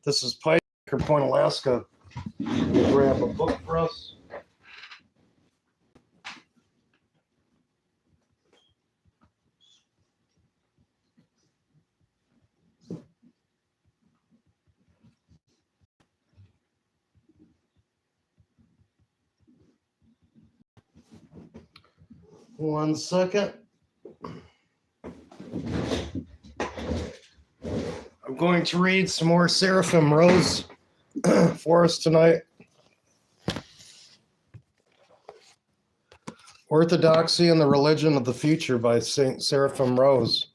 This is Pike, Anchor Point, Alaska. Grab a book for us. One second. I'm going to read some more Seraphim Rose for us tonight. Orthodoxy and the Religion of the Future by St. Seraphim Rose.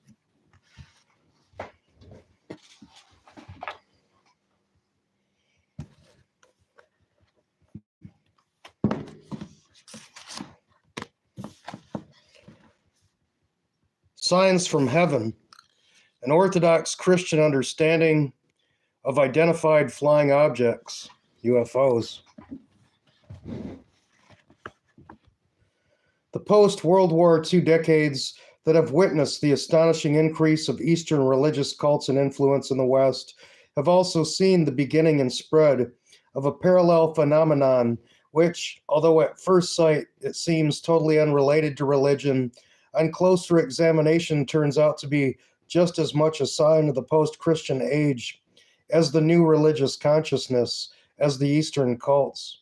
Signs from Heaven, an Orthodox Christian understanding of identified flying objects, UFOs. The post-World War II decades that have witnessed the astonishing increase of Eastern religious cults and influence in the West have also seen the beginning and spread of a parallel phenomenon which, although at first sight it seems totally unrelated to religion, on closer examination turns out to be just as much a sign of the post-Christian age as the new religious consciousness as the Eastern cults.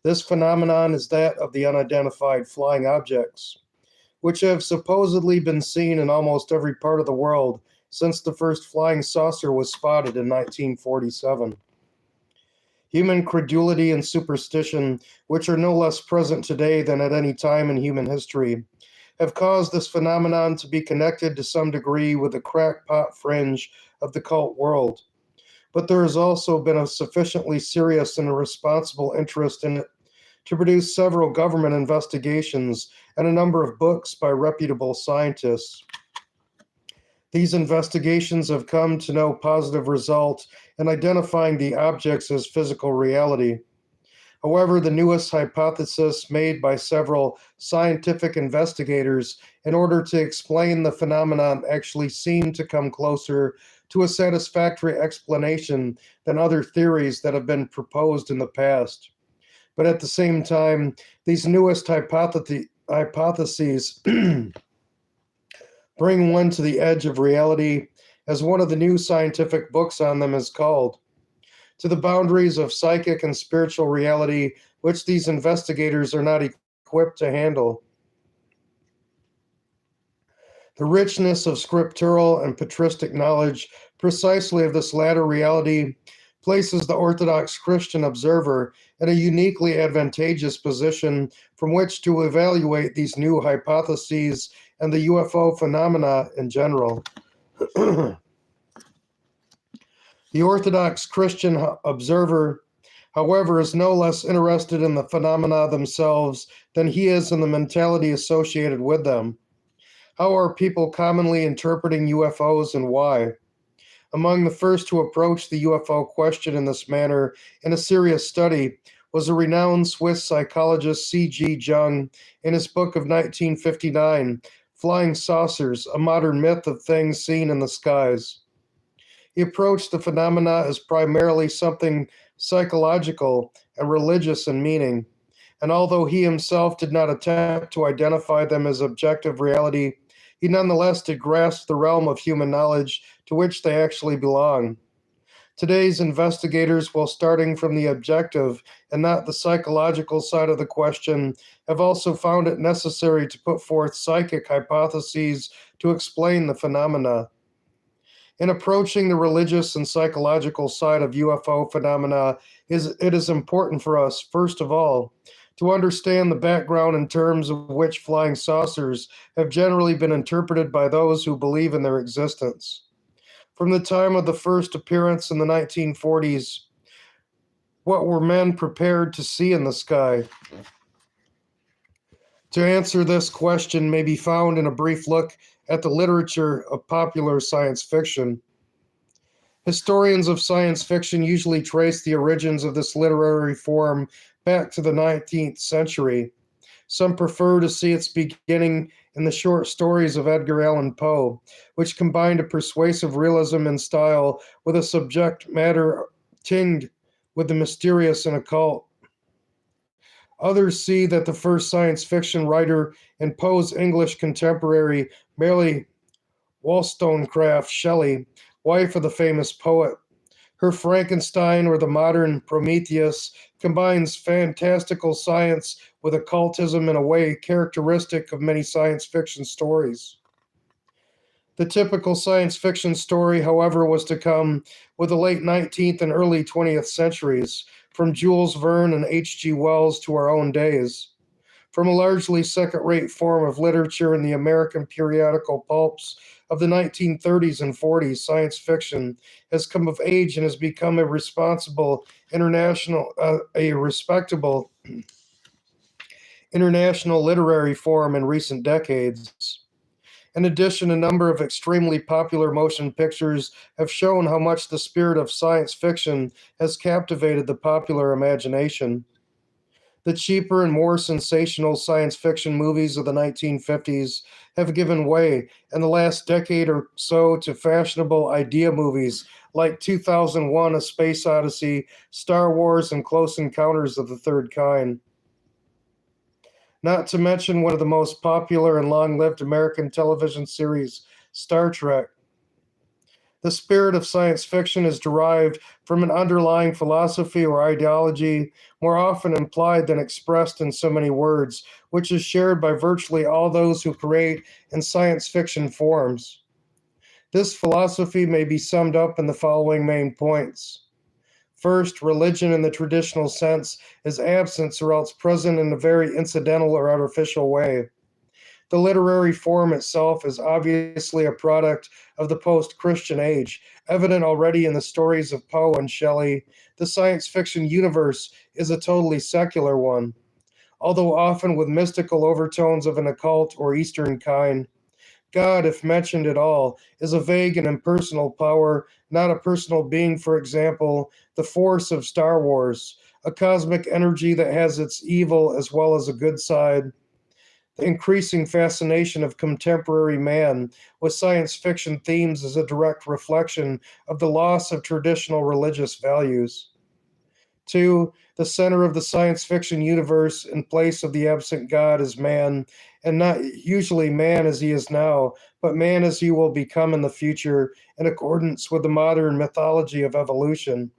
This phenomenon is that of the unidentified flying objects, which have supposedly been seen in almost every part of the world since the first flying saucer was spotted in 1947. Human credulity and superstition, which are no less present today than at any time in human history, have caused this phenomenon to be connected to some degree with the crackpot fringe of the cult world. But there has also been a sufficiently serious and responsible interest in it to produce several government investigations and a number of books by reputable scientists. These investigations have come to no positive result in identifying the objects as physical reality. However, the newest hypothesis made by several scientific investigators in order to explain the phenomenon actually seem to come closer to a satisfactory explanation than other theories that have been proposed in the past. But at the same time, these newest hypotheses bring one to the edge of reality, as one of the new scientific books on them is called, to the boundaries of psychic and spiritual reality, which these investigators are not equipped to handle. The richness of scriptural and patristic knowledge precisely of this latter reality places the Orthodox Christian observer in a uniquely advantageous position from which to evaluate these new hypotheses and the UFO phenomena in general. The Orthodox Christian observer, however, is no less interested in the phenomena themselves than he is in the mentality associated with them. How are people commonly interpreting UFOs and why? Among the first to approach the UFO question in this manner in a serious study was a renowned Swiss psychologist C.G. Jung in his book of 1959, Flying Saucers, A Modern Myth of Things Seen in the Skies. He approached the phenomena as primarily something psychological and religious in meaning, and although he himself did not attempt to identify them as objective reality, he nonetheless did grasp the realm of human knowledge to which they actually belong. Today's investigators, while starting from the objective and not the psychological side of the question, have also found it necessary to put forth psychic hypotheses to explain the phenomena. In approaching the religious and psychological side of UFO phenomena, it is important for us, first of all, to understand the background in terms of which flying saucers have generally been interpreted by those who believe in their existence. From the time of the first appearance in the 1940s, what were men prepared to see in the sky? To answer this question may be found in a brief look at the literature of popular science fiction. Historians of science fiction usually trace the origins of this literary form back to the 19th century. Some prefer to see its beginning in the short stories of Edgar Allan Poe, which combined a persuasive realism and style with a subject matter tinged with the mysterious and occult. Others see that the first science fiction writer and Poe's English contemporary, Mary Wollstonecraft Shelley, wife of the famous poet. Her Frankenstein, or the modern Prometheus, combines fantastical science with occultism in a way characteristic of many science fiction stories. The typical science fiction story, however, was to come with the late 19th and early 20th centuries, from Jules Verne and H.G. Wells to our own days. From a largely second rate form of literature in the American periodical pulps of the 1930s and 40s, science fiction has come of age and has become a respectable international literary form in recent decades. In addition, a number of extremely popular motion pictures have shown how much the spirit of science fiction has captivated the popular imagination. The cheaper and more sensational science fiction movies of the 1950s have given way in the last decade or so to fashionable idea movies like 2001: A Space Odyssey, Star Wars, and Close Encounters of the Third Kind. Not to mention one of the most popular and long lived American television series, Star Trek. The spirit of science fiction is derived from an underlying philosophy or ideology, more often implied than expressed in so many words, which is shared by virtually all those who create in science fiction forms. This philosophy may be summed up in the following main points. First, religion in the traditional sense is absent or else present in a very incidental or artificial way. The literary form itself is obviously a product of the post Christian age, evident already in the stories of Poe and Shelley. The science fiction universe is a totally secular one, although often with mystical overtones of an occult or Eastern kind. God, if mentioned at all, is a vague and impersonal power, not a personal being. For example, the Force of Star Wars, a cosmic energy that has its evil as well as a good side. The increasing fascination of contemporary man with science fiction themes is a direct reflection of the loss of traditional religious values. Two, the center of the science fiction universe in place of the absent God is man, and not usually man as he is now, but man as he will become in the future in accordance with the modern mythology of evolution.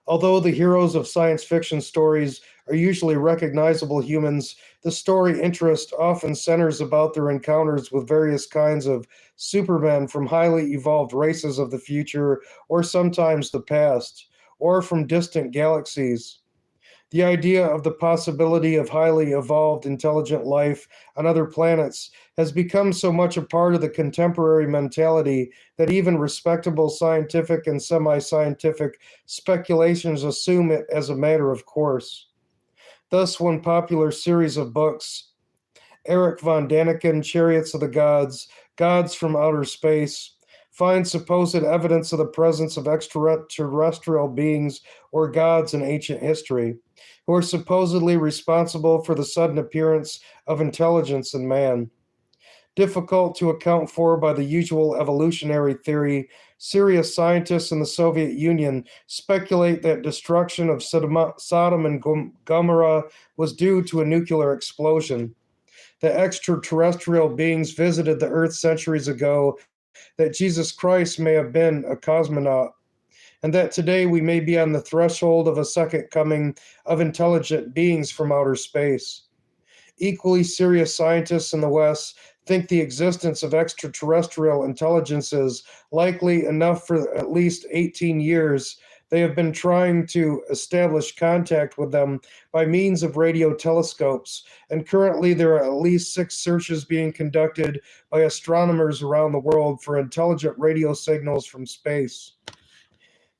Although the heroes of science fiction stories are usually recognizable humans, the story interest often centers about their encounters with various kinds of supermen from highly evolved races of the future, or sometimes the past, or from distant galaxies. The idea of the possibility of highly evolved intelligent life on other planets has become so much a part of the contemporary mentality that even respectable scientific and semi scientific speculations assume it as a matter of course. Thus, one popular series of books, Eric von Daniken, Chariots of the Gods, Gods from Outer Space, finds supposed evidence of the presence of extraterrestrial beings or gods in ancient history, who are supposedly responsible for the sudden appearance of intelligence in man. Difficult to account for by the usual evolutionary theory, serious scientists in the Soviet Union speculate that destruction of Sodom and Gomorrah was due to a nuclear explosion. That extraterrestrial beings visited the Earth centuries ago, that Jesus Christ may have been a cosmonaut, and that today we may be on the threshold of a second coming of intelligent beings from outer space. Equally serious scientists in the West think the existence of extraterrestrial intelligences likely enough for at least 18 years. They have been trying to establish contact with them by means of radio telescopes, and currently there are at least 6 searches being conducted by astronomers around the world for intelligent radio signals from space.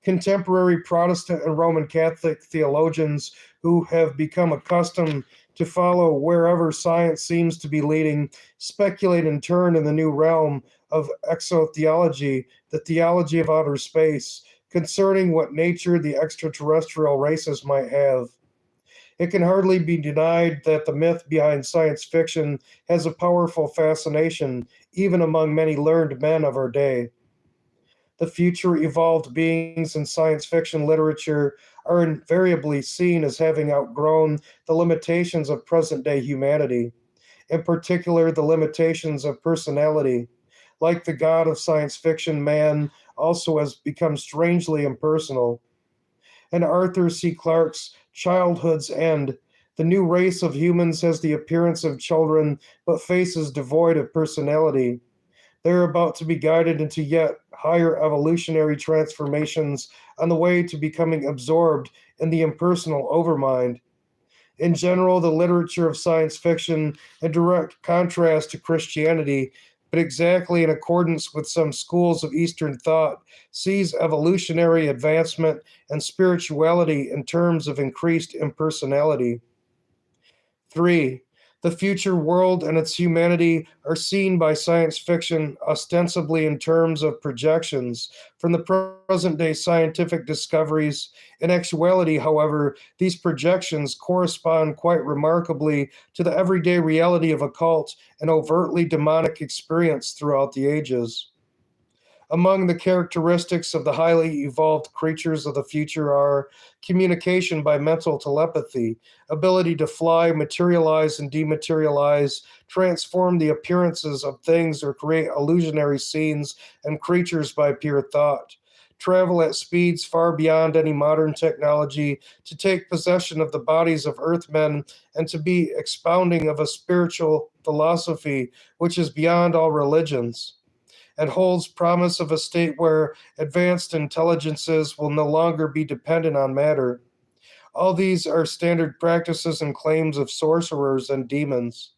Contemporary Protestant and Roman Catholic theologians who have become accustomed to follow wherever science seems to be leading speculate in turn in the new realm of exotheology, the theology of outer space, concerning what nature the extraterrestrial races might have. It can hardly be denied that the myth behind science fiction has a powerful fascination, even among many learned men of our day. The future evolved beings in science fiction literature are invariably seen as having outgrown the limitations of present day humanity, in particular, the limitations of personality. Like the god of science fiction, man also has become strangely impersonal. In Arthur C. Clarke's Childhood's End, the new race of humans has the appearance of children but faces devoid of personality. They are about to be guided into yet higher evolutionary transformations on the way to becoming absorbed in the impersonal overmind. In general, the literature of science fiction, in direct contrast to Christianity, but exactly in accordance with some schools of Eastern thought, sees evolutionary advancement and spirituality in terms of increased impersonality. 3. The future world and its humanity are seen by science fiction ostensibly in terms of projections from the present day scientific discoveries. In actuality, however, these projections correspond quite remarkably to the everyday reality of occult and overtly demonic experience throughout the ages. Among the characteristics of the highly evolved creatures of the future are communication by mental telepathy, ability to fly, materialize and dematerialize, transform the appearances of things, or create illusionary scenes and creatures by pure thought. Travel at speeds far beyond any modern technology, to take possession of the bodies of earthmen, and to be expounding of a spiritual philosophy which is beyond all religions and holds promise of a state where advanced intelligences will no longer be dependent on matter. All these are standard practices and claims of sorcerers and demons.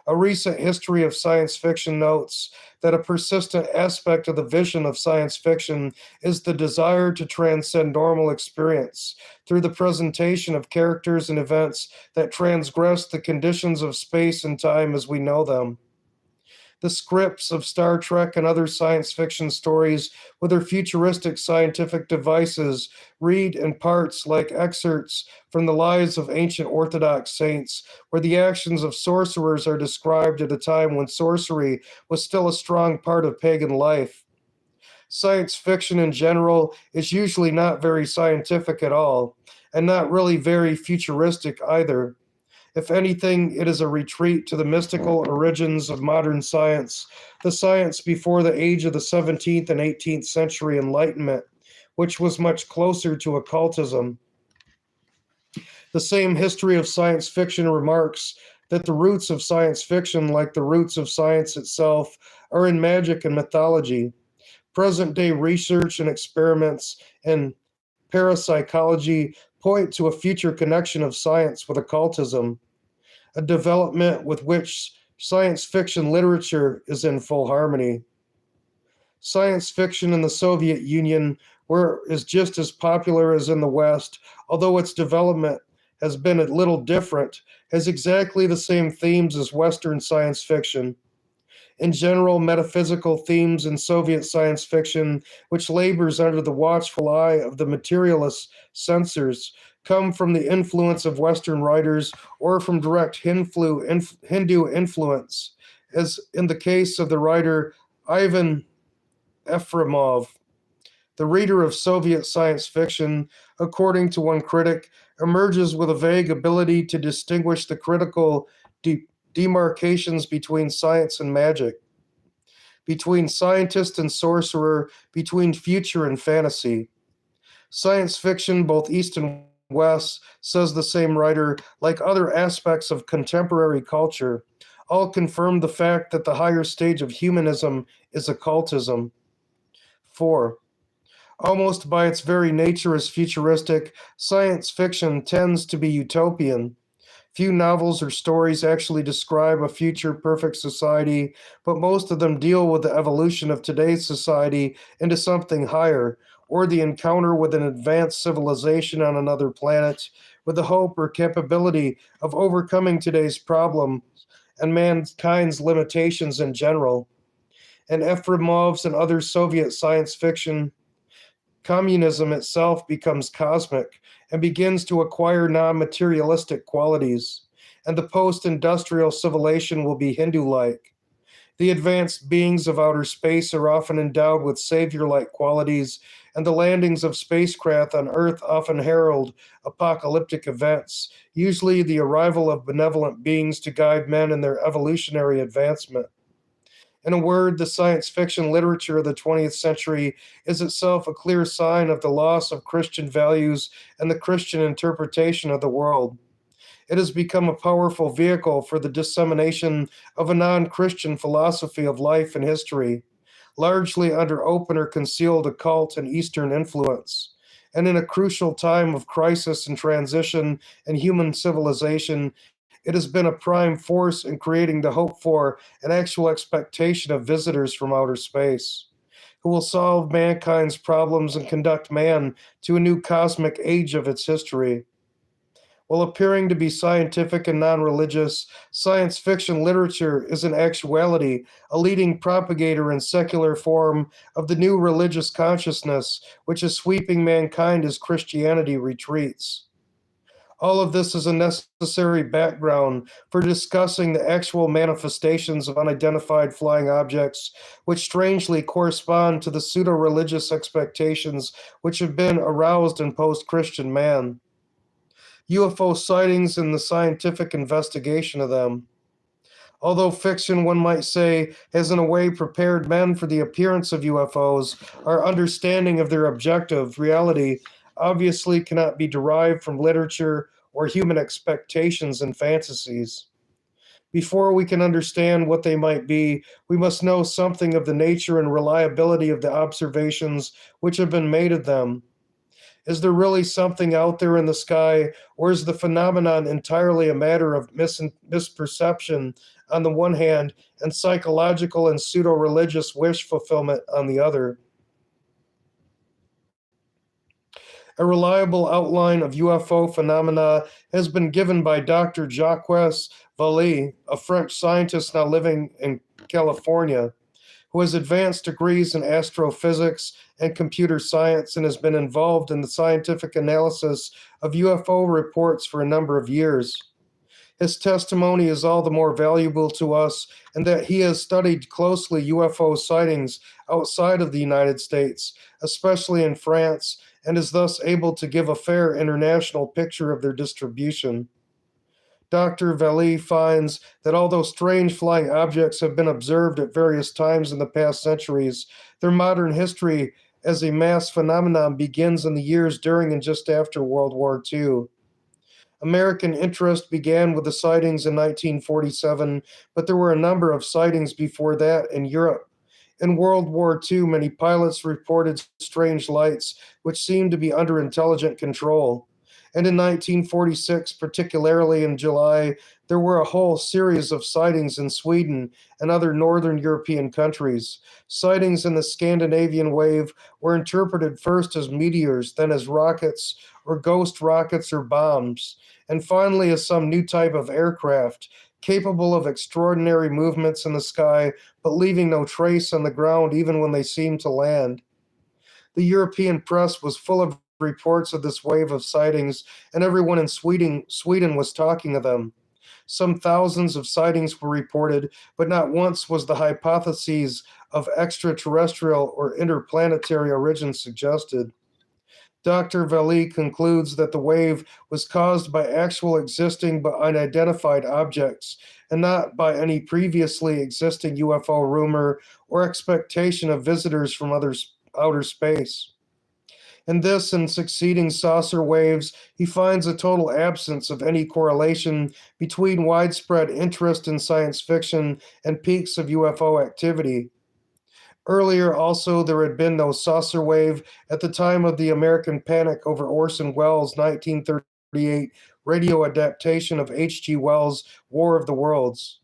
A recent history of science fiction notes that a persistent aspect of the vision of science fiction is the desire to transcend normal experience through the presentation of characters and events that transgress the conditions of space and time as we know them. The scripts of Star Trek and other science fiction stories with their futuristic scientific devices read in parts like excerpts from the lives of ancient Orthodox saints, where the actions of sorcerers are described at a time when sorcery was still a strong part of pagan life. Science fiction in general is usually not very scientific at all, and not really very futuristic either. If anything, it is a retreat to the mystical origins of modern science, the science before the age of the 17th and 18th century Enlightenment, which was much closer to occultism. The same history of science fiction remarks that the roots of science fiction, like the roots of science itself, are in magic and mythology. Present day research and experiments in parapsychology point to a future connection of science with occultism, a development with which science fiction literature is in full harmony. Science fiction in the Soviet Union is just as popular as in the West, although its development has been a little different, has exactly the same themes as Western science fiction. In general, metaphysical themes in Soviet science fiction, which labors under the watchful eye of the materialist censors, come from the influence of Western writers or from direct Hindu influence, as in the case of the writer Ivan Efremov. The reader of Soviet science fiction, according to one critic, emerges with a vague ability to distinguish the critical demarcations between science and magic, between scientist and sorcerer, between future and fantasy. Science fiction, both East and West, says the same writer, like other aspects of contemporary culture, all confirm the fact that the higher stage of humanism is occultism. 4. Almost by its very nature as futuristic, science fiction tends to be utopian. Few novels or stories actually describe a future perfect society, but most of them deal with the evolution of today's society into something higher, or the encounter with an advanced civilization on another planet, with the hope or capability of overcoming today's problems and mankind's limitations in general. And Efremov's and other Soviet science fiction Communism itself becomes cosmic and begins to acquire non materialistic qualities, and the post industrial civilization will be Hindu like. The advanced beings of outer space are often endowed with savior like qualities, and the landings of spacecraft on Earth often herald apocalyptic events, usually the arrival of benevolent beings to guide men in their evolutionary advancement. In a word, the science fiction literature of the 20th century is itself a clear sign of the loss of Christian values and the Christian interpretation of the world. It has become a powerful vehicle for the dissemination of a non Christian philosophy of life and history, largely under open or concealed occult and Eastern influence. And in a crucial time of crisis and transition in human civilization, it has been a prime force in creating the hope for and actual expectation of visitors from outer space, who will solve mankind's problems and conduct man to a new cosmic age of its history. While appearing to be scientific and non religious, science fiction literature is in actuality a leading propagator in secular form of the new religious consciousness which is sweeping mankind as Christianity retreats. All of this is a necessary background for discussing the actual manifestations of unidentified flying objects, which strangely correspond to the pseudo religious expectations which have been aroused in post Christian man. UFO sightings and the scientific investigation of them. Although fiction, one might say, has in a way prepared men for the appearance of UFOs, our understanding of their objective reality obviously cannot be derived from literature or human expectations and fantasies. Before we can understand what they might be, we must know something of the nature and reliability of the observations which have been made of them. Is there really something out there in the sky, or is the phenomenon entirely a matter of misperception on the one hand and psychological and pseudo religious wish fulfillment on the other? A reliable outline of UFO phenomena has been given by Dr. Jacques Vallée, a French scientist now living in California, who has advanced degrees in astrophysics and computer science and has been involved in the scientific analysis of UFO reports for a number of years. His testimony is all the more valuable to us in that he has studied closely UFO sightings outside of the United States, especially in France, and is thus able to give a fair international picture of their distribution. Dr. Vallée finds that although strange flying objects have been observed at various times in the past centuries, their modern history as a mass phenomenon begins in the years during and just after World War II. American interest began with the sightings in 1947, but there were a number of sightings before that in Europe. In World War II, many pilots reported strange lights which seemed to be under intelligent control. And in 1946, particularly in July, there were a whole series of sightings in Sweden and other northern European countries. Sightings in the Scandinavian wave were interpreted first as meteors, then as rockets, or ghost rockets or bombs, and finally as some new type of aircraft, capable of extraordinary movements in the sky, but leaving no trace on the ground even when they seemed to land. The European press was full of reports of this wave of sightings, and everyone in Sweden was talking of them. Some thousands of sightings were reported, but not once was the hypothesis of extraterrestrial or interplanetary origin suggested. Dr. Vallée concludes that the wave was caused by actual existing but unidentified objects, and not by any previously existing UFO rumor or expectation of visitors from outer space. In this and succeeding saucer waves, he finds a total absence of any correlation between widespread interest in science fiction and peaks of UFO activity. Earlier, also, there had been no saucer wave at the time of the American Panic over Orson Welles' 1938 radio adaptation of H.G. Wells' War of the Worlds.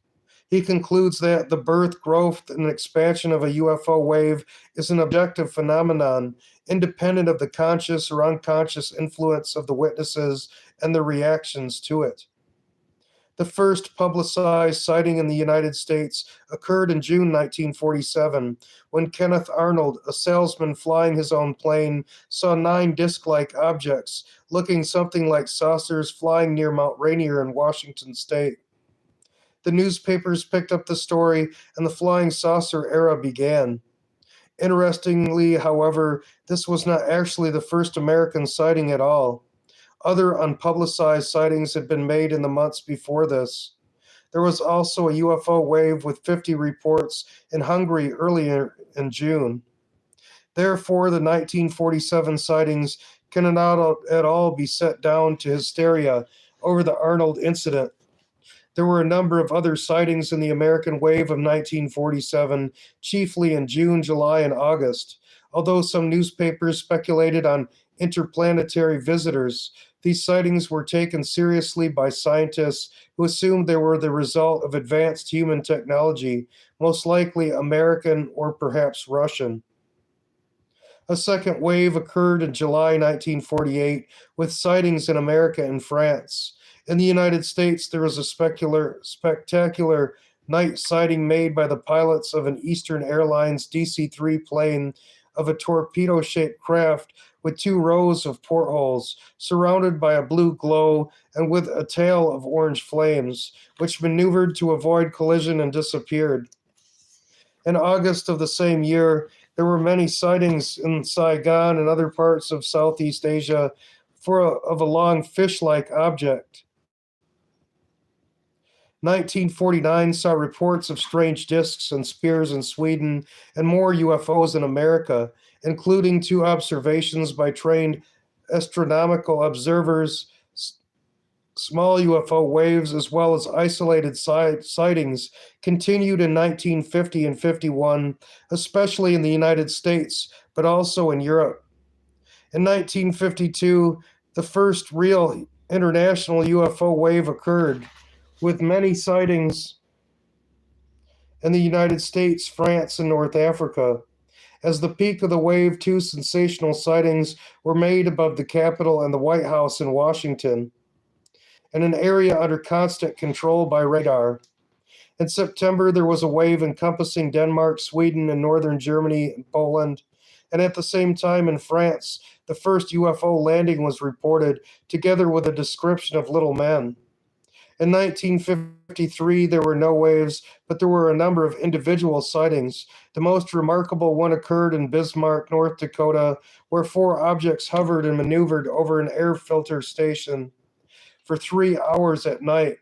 He concludes that the birth, growth, and expansion of a UFO wave is an objective phenomenon, independent of the conscious or unconscious influence of the witnesses and their reactions to it. The first publicized sighting in the United States occurred in June 1947 when Kenneth Arnold, a salesman flying his own plane, saw 9 disc-like objects looking something like saucers flying near Mount Rainier in Washington state. The newspapers picked up the story and the flying saucer era began. Interestingly, however, this was not actually the first American sighting at all. Other unpublicized sightings had been made in the months before this. There was also a UFO wave with 50 reports in Hungary earlier in June. Therefore, the 1947 sightings cannot at all be set down to hysteria over the Arnold incident. There were a number of other sightings in the American wave of 1947, chiefly in June, July, and August. Although some newspapers speculated on interplanetary visitors, these sightings were taken seriously by scientists who assumed they were the result of advanced human technology, most likely American or perhaps Russian. A second wave occurred in July 1948 with sightings in America and France. In the United States, there was a spectacular night sighting made by the pilots of an Eastern Airlines DC 3 plane of a torpedo shaped craft with 2 rows of portholes, surrounded by a blue glow and with a tail of orange flames, which maneuvered to avoid collision and disappeared. In August of the same year, there were many sightings in Saigon and other parts of Southeast Asia of a long fish like object. 1949 saw reports of strange discs and spears in Sweden and more UFOs in America, including 2 observations by trained astronomical observers, small UFO waves, as well as isolated sightings continued in 1950 and 51, especially in the United States, but also in Europe. In 1952, the first real international UFO wave occurred, with many sightings in the United States, France, and North Africa. As the peak of the wave, 2 sensational sightings were made above the Capitol and the White House in Washington, in an area under constant control by radar. In September, there was a wave encompassing Denmark, Sweden, and northern Germany and Poland. And at the same time in France, the first UFO landing was reported, together with a description of little men. In 1953, there were no waves, but there were a number of individual sightings. The most remarkable one occurred in Bismarck, North Dakota, where 4 objects hovered and maneuvered over an air filter station for 3 hours at night.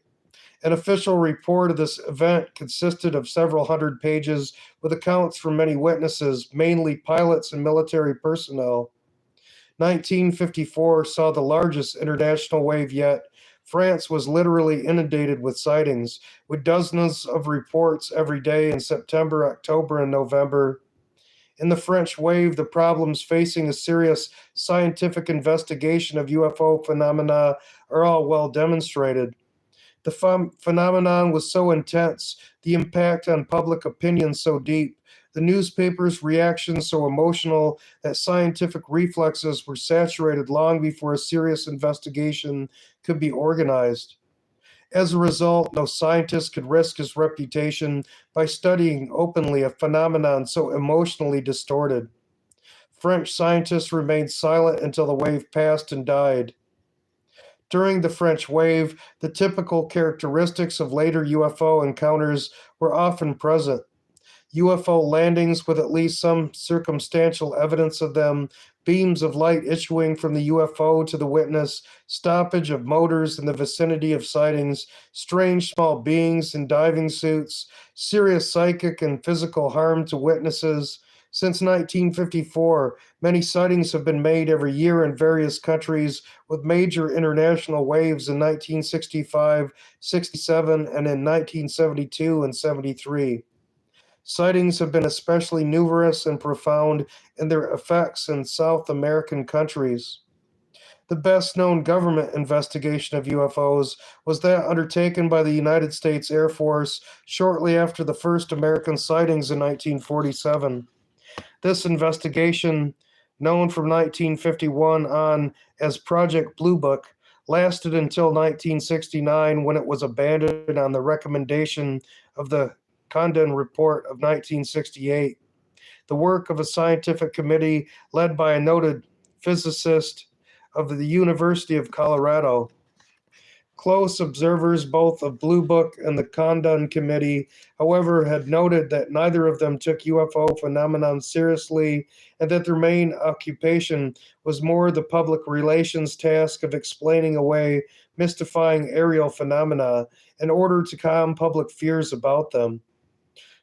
An official report of this event consisted of several hundred pages with accounts from many witnesses, mainly pilots and military personnel. 1954 saw the largest international wave yet. France was literally inundated with sightings, with dozens of reports every day in September, October, and November. In the French wave, the problems facing a serious scientific investigation of UFO phenomena are all well demonstrated. The phenomenon was so intense, the impact on public opinion so deep, the newspapers' reactions so emotional that scientific reflexes were saturated long before a serious investigation could be organized. As a result, no scientist could risk his reputation by studying openly a phenomenon so emotionally distorted. French scientists remained silent until the wave passed and died. During the French wave, the typical characteristics of later UFO encounters were often present. UFO landings with at least some circumstantial evidence of them, beams of light issuing from the UFO to the witness, stoppage of motors in the vicinity of sightings, strange small beings in diving suits, serious psychic and physical harm to witnesses. Since 1954, many sightings have been made every year in various countries, with major international waves in 1965, 67, and in 1972 and 73. Sightings have been especially numerous and profound in their effects in South American countries. The best known government investigation of UFOs was that undertaken by the United States Air Force shortly after the first American sightings in 1947. This investigation, known from 1951 on as Project Blue Book, lasted until 1969 when it was abandoned on the recommendation of the Condon Report of 1968. The work of a scientific committee led by a noted physicist of the University of Colorado. Close observers both of Blue Book and the Condon Committee, however, had noted that neither of them took UFO phenomenon seriously and that their main occupation was more the public relations task of explaining away mystifying aerial phenomena in order to calm public fears about them.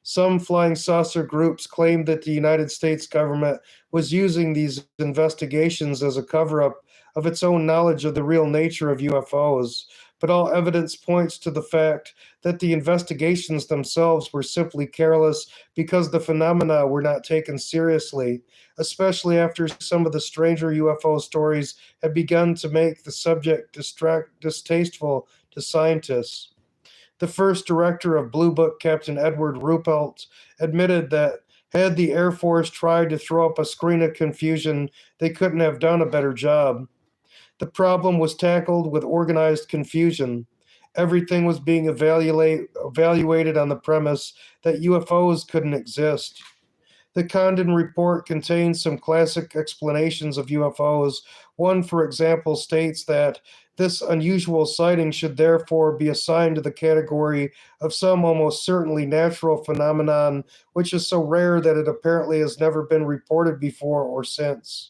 Some flying saucer groups claimed that the United States government was using these investigations as a cover up of its own knowledge of the real nature of UFOs, but all evidence points to the fact that the investigations themselves were simply careless because the phenomena were not taken seriously, especially after some of the stranger UFO stories had begun to make the subject distasteful to scientists. The first director of Blue Book, Captain Edward Ruppelt, admitted that had the Air Force tried to throw up a screen of confusion, they couldn't have done a better job. The problem was tackled with organized confusion. Everything was being evaluated on the premise that UFOs couldn't exist. The Condon Report contains some classic explanations of UFOs. One, for example, states that this unusual sighting should therefore be assigned to the category of some almost certainly natural phenomenon, which is so rare that it apparently has never been reported before or since.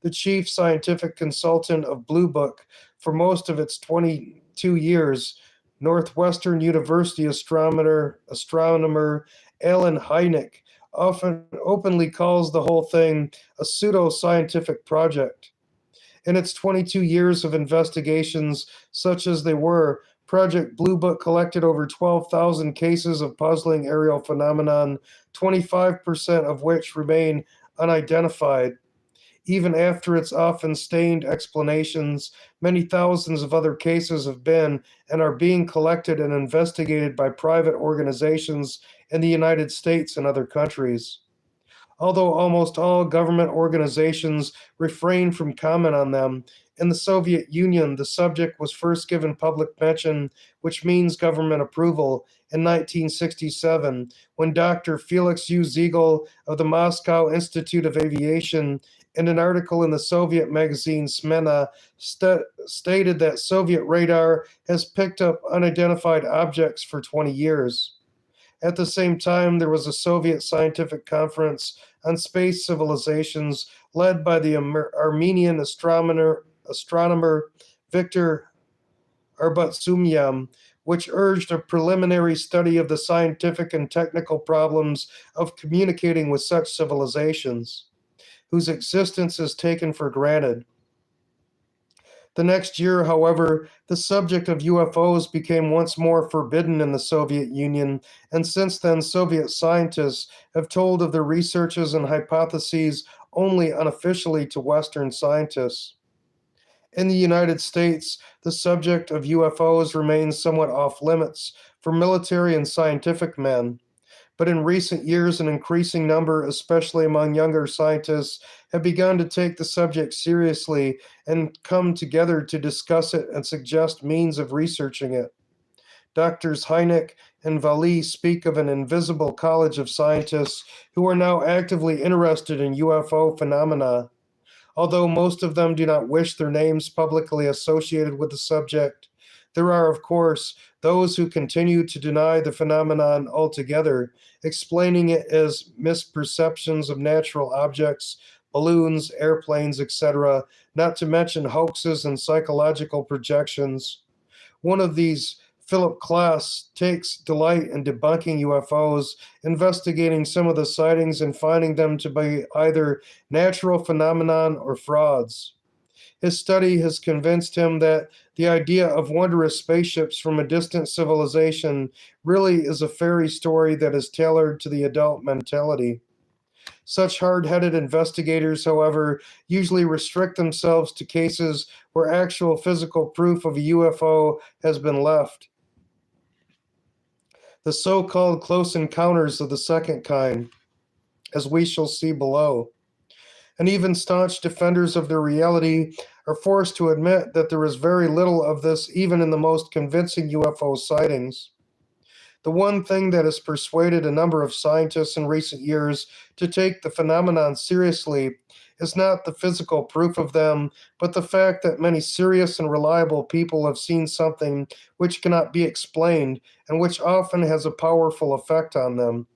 The chief scientific consultant of Blue Book for most of its 22 years, Northwestern University astronomer Alan Hynek, often openly calls the whole thing a pseudo-scientific project. In its 22 years of investigations, such as they were, Project Blue Book collected over 12,000 cases of puzzling aerial phenomenon, 25% of which remain unidentified. Even after its often stained explanations, many thousands of other cases have been and are being collected and investigated by private organizations in the United States and other countries. Although almost all government organizations refrain from comment on them, in the Soviet Union the subject was first given public mention, which means government approval, in 1967 when Dr. Felix U. Ziegel of the Moscow Institute of Aviation, in an article in the Soviet magazine Smena, stated that Soviet radar has picked up unidentified objects for 20 years. At the same time, there was a Soviet scientific conference on space civilizations led by the Armenian astronomer Viktor Arbatsumyan, which urged a preliminary study of the scientific and technical problems of communicating with such civilizations, whose existence is taken for granted. The next year, however, the subject of UFOs became once more forbidden in the Soviet Union, and since then, Soviet scientists have told of their researches and hypotheses only unofficially to Western scientists. In the United States, the subject of UFOs remains somewhat off limits for military and scientific men. But in recent years, an increasing number, especially among younger scientists, have begun to take the subject seriously and come together to discuss it and suggest means of researching it. Doctors Hynek and Vallee speak of an invisible college of scientists who are now actively interested in UFO phenomena. Although most of them do not wish their names publicly associated with the subject, there are, of course, those who continue to deny the phenomenon altogether, explaining it as misperceptions of natural objects, balloons, airplanes, etc., not to mention hoaxes and psychological projections. One of these, Philip Klass, takes delight in debunking UFOs, investigating some of the sightings and finding them to be either natural phenomenon or frauds. His study has convinced him that the idea of wondrous spaceships from a distant civilization really is a fairy story that is tailored to the adult mentality. Such hard-headed investigators, however, usually restrict themselves to cases where actual physical proof of a UFO has been left. The so-called close encounters of the second kind, as we shall see below. and even staunch defenders of their reality are forced to admit that there is very little of this even in the most convincing UFO sightings. The one thing that has persuaded a number of scientists in recent years to take the phenomenon seriously is not the physical proof of them, but the fact that many serious and reliable people have seen something which cannot be explained and which often has a powerful effect on them.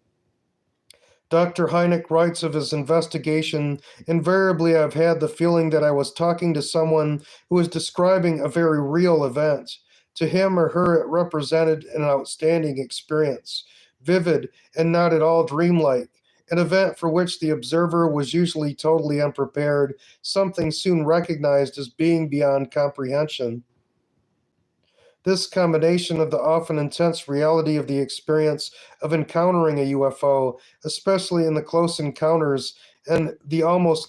Dr. Hynek writes of his investigation, invariably I've had the feeling that I was talking to someone who was describing a very real event. To him or her, it represented an outstanding experience, vivid and not at all dreamlike, an event for which the observer was usually totally unprepared, something soon recognized as being beyond comprehension. This combination of the often intense reality of the experience of encountering a UFO, especially in the close encounters, and the almost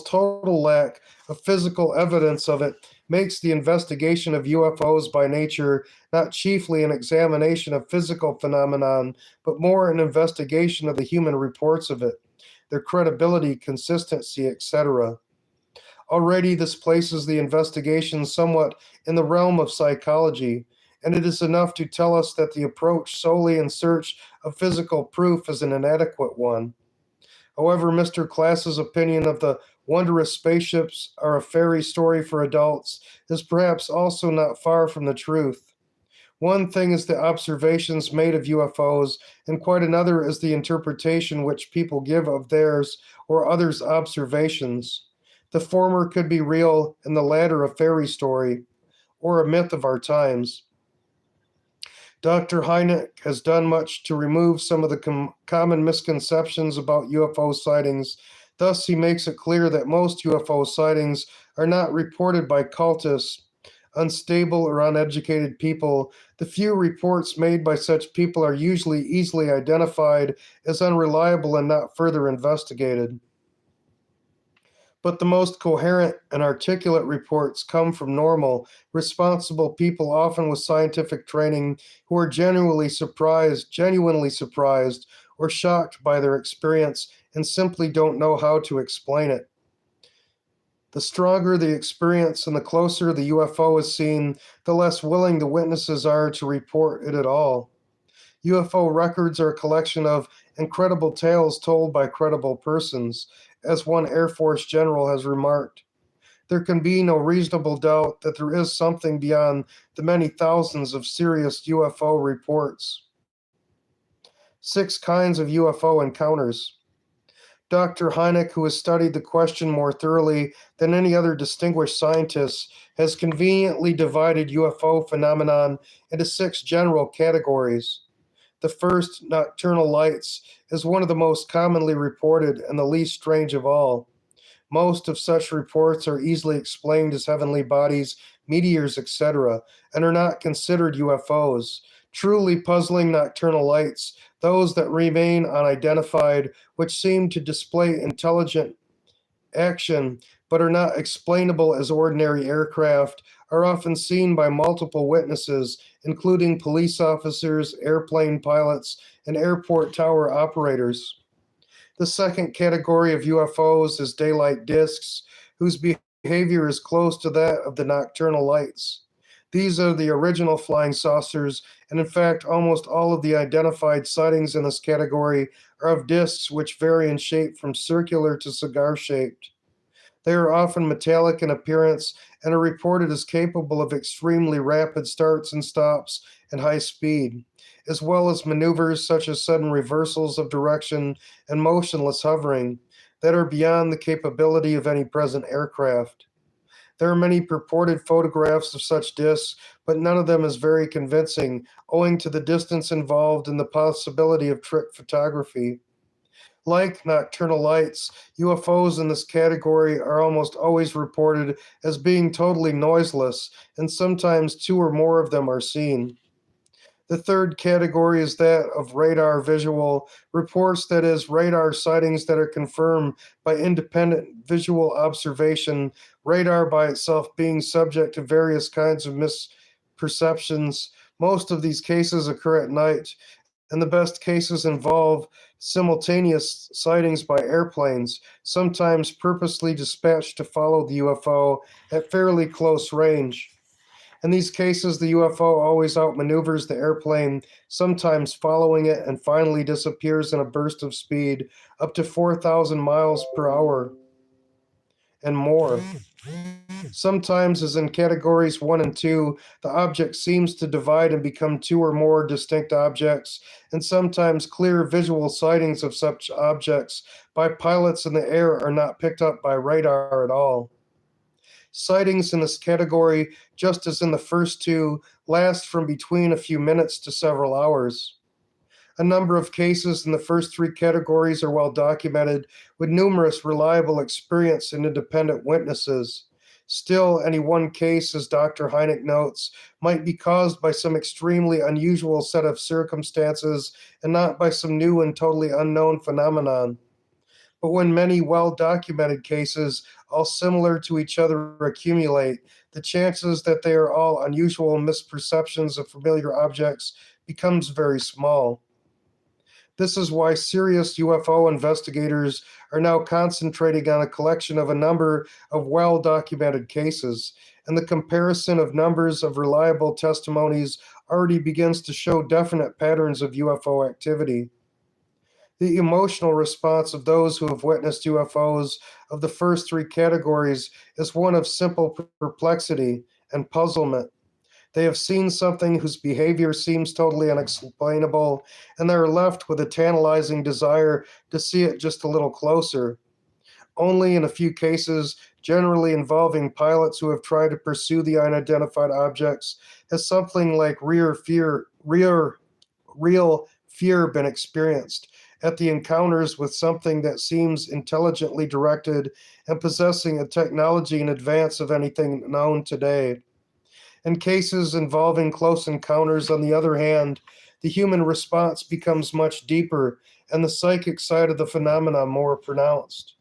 total lack of physical evidence of it makes the investigation of UFOs by nature not chiefly an examination of physical phenomenon, but more an investigation of the human reports of it, their credibility, consistency, etc. Already, this places the investigation somewhat in the realm of psychology, and it is enough to tell us that the approach solely in search of physical proof is an inadequate one. However, Mr. Class's opinion of the wondrous spaceships are a fairy story for adults is perhaps also not far from the truth. One thing is the observations made of UFOs, and quite another is the interpretation which people give of theirs or others' observations. The former could be real, and the latter a fairy story, or a myth of our times. Dr. Hynek has done much to remove some of the common misconceptions about UFO sightings. Thus, he makes it clear that most UFO sightings are not reported by cultists, unstable, or uneducated people. The few reports made by such people are usually easily identified as unreliable and not further investigated. But the most coherent and articulate reports come from normal, responsible people, often with scientific training, who are genuinely surprised, or shocked by their experience and simply don't know how to explain it. The stronger the experience and the closer the UFO is seen, the less willing the witnesses are to report it at all. UFO records are a collection of incredible tales told by credible persons, as one Air Force general has remarked. There can be no reasonable doubt that there is something beyond the many thousands of serious UFO reports. 6 kinds of UFO encounters. Dr. Hynek, who has studied the question more thoroughly than any other distinguished scientist, has conveniently divided UFO phenomenon into 6 general categories. The first, nocturnal lights, is one of the most commonly reported and the least strange of all. Most of such reports are easily explained as heavenly bodies, meteors, etc., and are not considered UFOs. Truly puzzling nocturnal lights, those that remain unidentified, which seem to display intelligent action but are not explainable as ordinary aircraft, are often seen by multiple witnesses, including police officers, airplane pilots, and airport tower operators. The second category of UFOs is daylight discs, whose behavior is close to that of the nocturnal lights. These are the original flying saucers, and in fact, almost all of the identified sightings in this category are of discs which vary in shape from circular to cigar shaped. They are often metallic in appearance and are reported as capable of extremely rapid starts and stops and high speed, as well as maneuvers such as sudden reversals of direction and motionless hovering that are beyond the capability of any present aircraft. There are many purported photographs of such discs, but none of them is very convincing, owing to the distance involved and the possibility of trick photography. Like nocturnal lights, UFOs in this category are almost always reported as being totally noiseless, and sometimes 2 or more of them are seen. The third category is that of radar visual reports, that is, radar sightings that are confirmed by independent visual observation, radar by itself being subject to various kinds of misperceptions. Most of these cases occur at night, and the best cases involve simultaneous sightings by airplanes, sometimes purposely dispatched to follow the UFO at fairly close range. In these cases, the UFO always outmaneuvers the airplane, sometimes following it, and finally disappears in a burst of speed up to 4,000 miles per hour and more. Sometimes, as in categories 1 and 2, the object seems to divide and become two or more distinct objects, and sometimes clear visual sightings of such objects by pilots in the air are not picked up by radar at all. Sightings in this category, just as in the first two, last from between a few minutes to several hours. A number of cases in the first three categories are well documented, with numerous reliable experience and independent witnesses. Still, any one case, as Dr. Hynek notes, might be caused by some extremely unusual set of circumstances and not by some new and totally unknown phenomenon. But when many well-documented cases, all similar to each other, accumulate, the chances that they are all unusual misperceptions of familiar objects becomes very small. This is why serious UFO investigators are now concentrating on a collection of a number of well-documented cases, and the comparison of numbers of reliable testimonies already begins to show definite patterns of UFO activity. The emotional response of those who have witnessed UFOs of the first three categories is one of simple perplexity and puzzlement. They have seen something whose behavior seems totally unexplainable, and they are left with a tantalizing desire to see it just a little closer. Only in a few cases, generally involving pilots who have tried to pursue the unidentified objects, has something like real fear been experienced at the encounters with something that seems intelligently directed and possessing a technology in advance of anything known today. In cases involving close encounters, on the other hand, the human response becomes much deeper and the psychic side of the phenomena more pronounced.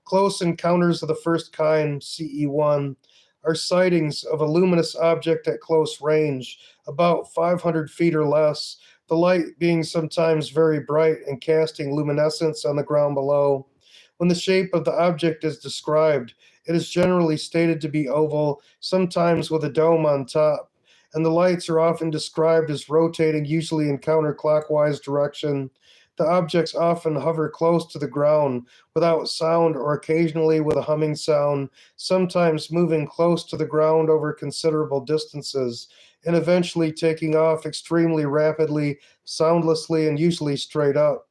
Close encounters of the first kind, CE1, are sightings of a luminous object at close range, about 500 feet or less, the light being sometimes very bright and casting luminescence on the ground below. When the shape of the object is described, it is generally stated to be oval, sometimes with a dome on top, and the lights are often described as rotating, usually in counterclockwise direction. The objects often hover close to the ground without sound or occasionally with a humming sound, sometimes moving close to the ground over considerable distances, and eventually taking off extremely rapidly, soundlessly, and usually straight up.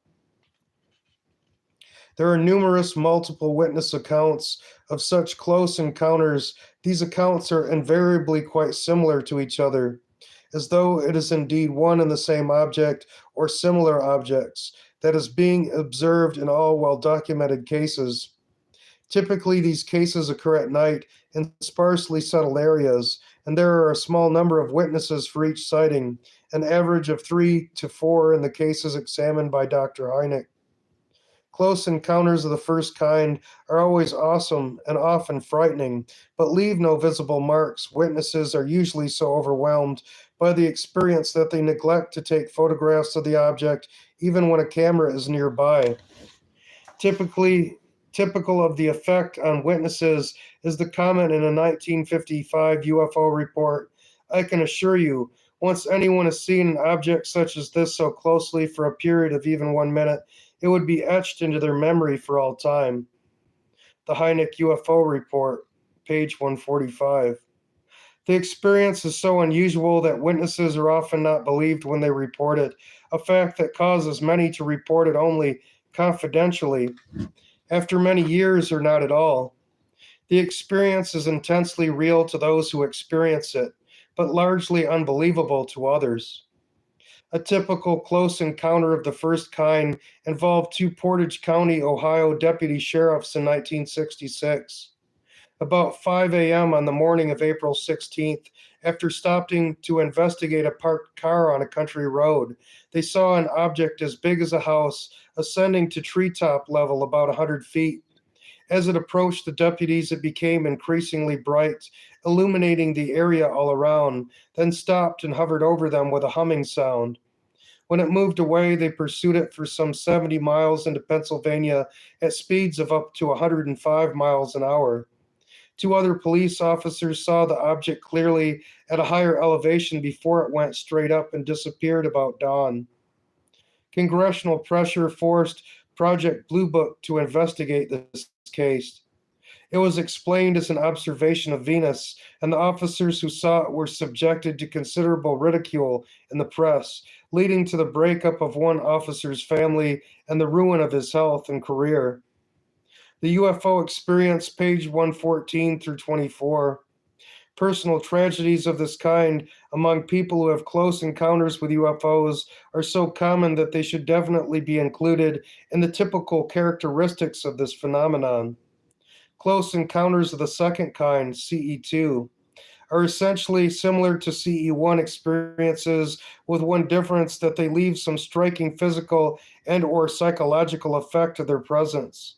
There are numerous multiple witness accounts of such close encounters. These accounts are invariably quite similar to each other, as though it is indeed one and the same object or similar objects that is being observed in all well documented cases. Typically, these cases occur at night in sparsely settled areas, and there are a small number of witnesses for each sighting, an average of 3 to 4 in the cases examined by Dr. Hynek. Close encounters of the first kind are always awesome and often frightening, but leave no visible marks. Witnesses are usually so overwhelmed by the experience that they neglect to take photographs of the object even when a camera is nearby. Typical of the effect on witnesses is the comment in a 1955 UFO report. I can assure you, once anyone has seen an object such as this so closely for a period of even 1 minute, it would be etched into their memory for all time. The Hynek UFO report, page 145. The experience is so unusual that witnesses are often not believed when they report it, a fact that causes many to report it only confidentially, after many years or not at all. The experience is intensely real to those who experience it, but largely unbelievable to others. A typical close encounter of the first kind involved two Portage County, Ohio deputy sheriffs in 1966. About 5 a.m. on the morning of April 16th, after stopping to investigate a parked car on a country road, they saw an object as big as a house ascending to treetop level about 100 feet. As it approached the deputies, it became increasingly bright, illuminating the area all around, then stopped and hovered over them with a humming sound. When it moved away, they pursued it for some 70 miles into Pennsylvania at speeds of up to 105 miles an hour. Two other police officers saw the object clearly at a higher elevation before it went straight up and disappeared about dawn. Congressional pressure forced Project Blue Book to investigate this case. It was explained as an observation of Venus, and the officers who saw it were subjected to considerable ridicule in the press, leading to the breakup of one officer's family and the ruin of his health and career. The UFO Experience, page 114 through 24. Personal tragedies of this kind among people who have close encounters with UFOs are so common that they should definitely be included in the typical characteristics of this phenomenon. Close encounters of the second kind, CE2, are essentially similar to CE1 experiences, with one difference that they leave some striking physical and or psychological effect of their presence.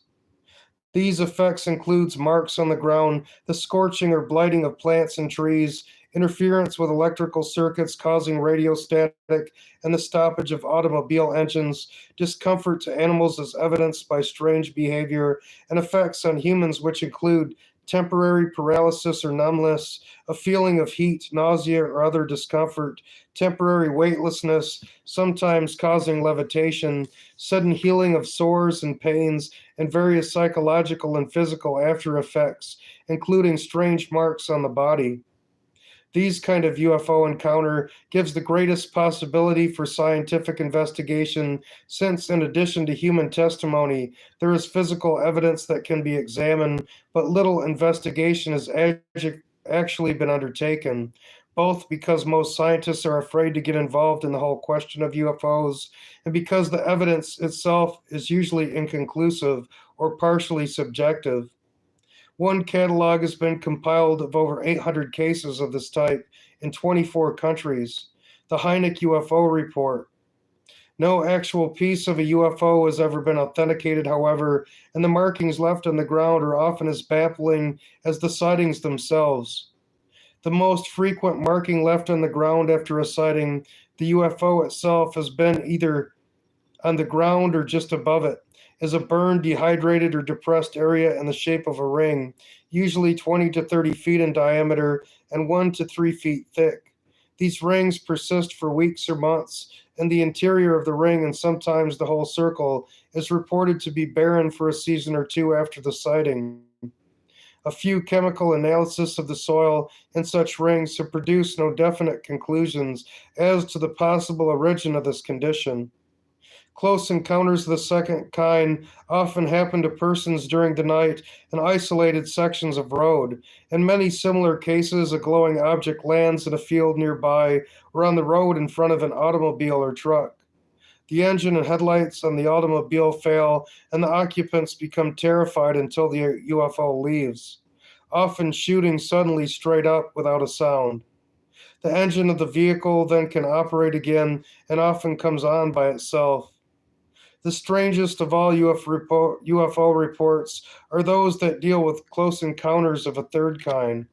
These effects includes marks on the ground, the scorching or blighting of plants and trees, interference with electrical circuits causing radio static, and the stoppage of automobile engines, discomfort to animals as evidenced by strange behavior, and effects on humans which include temporary paralysis or numbness, a feeling of heat, nausea, or other discomfort, temporary weightlessness, sometimes causing levitation, sudden healing of sores and pains, and various psychological and physical after effects, including strange marks on the body. These kind of UFO encounter gives the greatest possibility for scientific investigation since, in addition to human testimony, there is physical evidence that can be examined, but little investigation has actually been undertaken, both because most scientists are afraid to get involved in the whole question of UFOs and because the evidence itself is usually inconclusive or partially subjective. One catalog has been compiled of over 800 cases of this type in 24 countries, the Hynek UFO Report. No actual piece of a UFO has ever been authenticated, however, and the markings left on the ground are often as baffling as the sightings themselves. The most frequent marking left on the ground after a sighting, the UFO itself, has been either on the ground or just above it, is a burned, dehydrated, or depressed area in the shape of a ring, usually 20 to 30 feet in diameter and 1 to 3 feet thick. These rings persist for weeks or months, and the interior of the ring and sometimes the whole circle is reported to be barren for a season or two after the sighting. A few chemical analysis of the soil in such rings have produced no definite conclusions as to the possible origin of this condition. Close encounters of the second kind often happen to persons during the night in isolated sections of road. In many similar cases, a glowing object lands in a field nearby or on the road in front of an automobile or truck. The engine and headlights on the automobile fail, and the occupants become terrified until the UFO leaves, often shooting suddenly straight up without a sound. The engine of the vehicle then can operate again and often comes on by itself. The strangest of all UFO reports are those that deal with close encounters of a third kind.